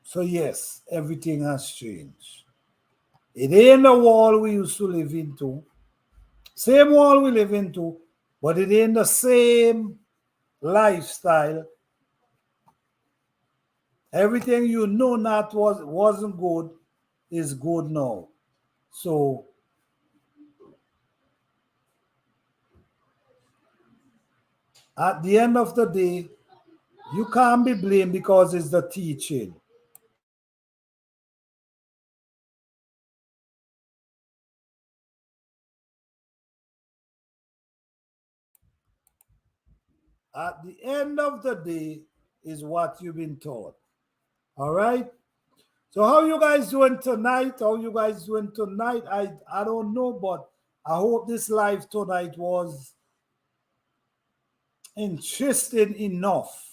So yes, everything has changed. It ain't the wall we used to live into. Same wall we live into, but it ain't the same lifestyle. Everything you know not wasn't good is good now. So at the end of the day, you can't be blamed because it's the teaching. At the end of the day is what you've been taught. All right? So how you guys doing tonight? How you guys doing tonight? I don't know, but I hope this live tonight was interesting enough.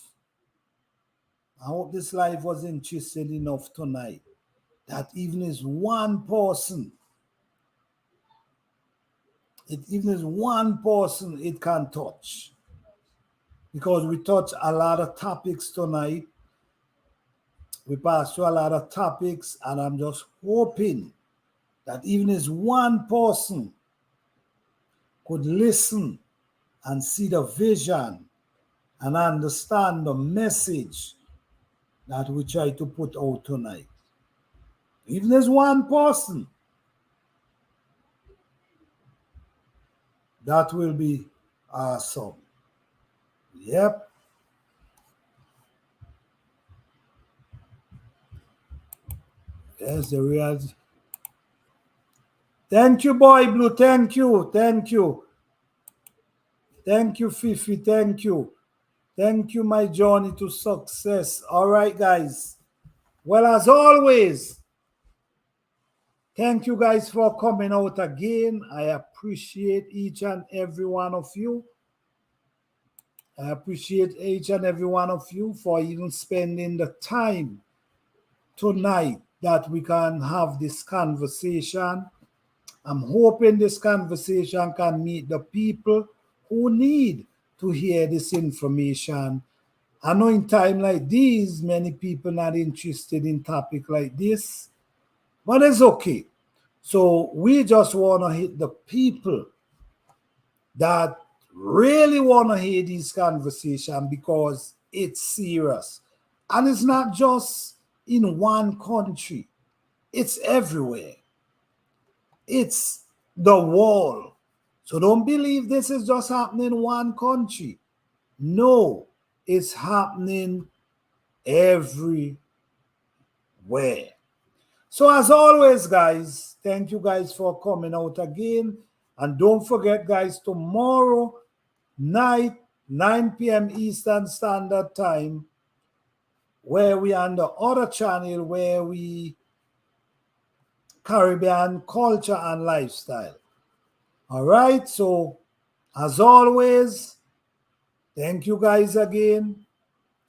I hope this live was interesting enough tonight. That even is one person. It even is one person it can touch. Because we touch a lot of topics tonight. We passed through a lot of topics, and I'm just hoping that even as one person could listen and see the vision and understand the message that we try to put out tonight. Even as one person, that will be awesome. Yep. There's the real. Thank you, Boy Blue. Thank you. Thank you. Thank you, Fifi. Thank you. Thank you, my journey to success. All right, guys. Well, as always, thank you guys for coming out again. I appreciate each and every one of you. I appreciate each and every one of you for even spending the time tonight that we can have this conversation. I'm hoping this conversation can meet the people who need to hear this information. I know in time like these, many people not interested in topic like this, but it's okay. So we just want to hit the people that really want to hear this conversation because it's serious. And it's not just in one country. It's everywhere. It's the world. So don't believe this is just happening in one country. No, it's happening everywhere. So as always, guys, thank you guys for coming out again. And don't forget, guys, tomorrow night, 9 p.m. Eastern Standard Time, where we are on the other channel where we Caribbean culture and lifestyle. All right, so as always, thank you guys again.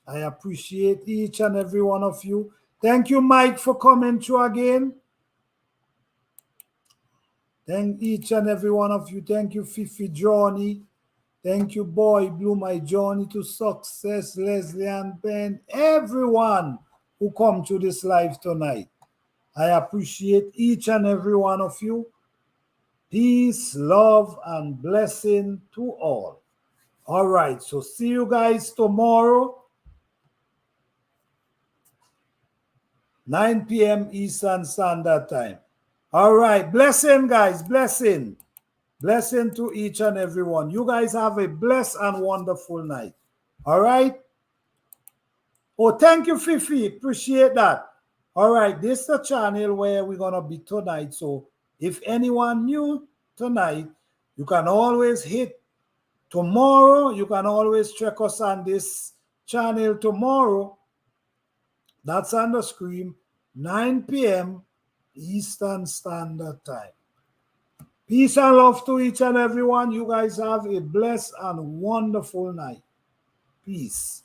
I appreciate each and every one of you. Thank you, Mike, for coming through again. Thank each and every one of you. Thank you, Fifi Johnny. Thank you, Boy Blue, my journey to success, Leslie and Ben, everyone who come to this live tonight. I appreciate each and every one of you. Peace, love, and blessing to all. All right, so see you guys tomorrow, 9 p.m. Eastern Standard Time. All right, blessing, guys, blessing. Blessing to each and every one. You guys have a blessed and wonderful night. All right? Oh, thank you, Fifi. Appreciate that. All right, this is the channel where we're going to be tonight. So if anyone new tonight, you can always hit tomorrow. You can always check us on this channel tomorrow. That's on the screen, 9 p.m. Eastern Standard Time. Peace and love to each and every one. You guys have a blessed and wonderful night. Peace.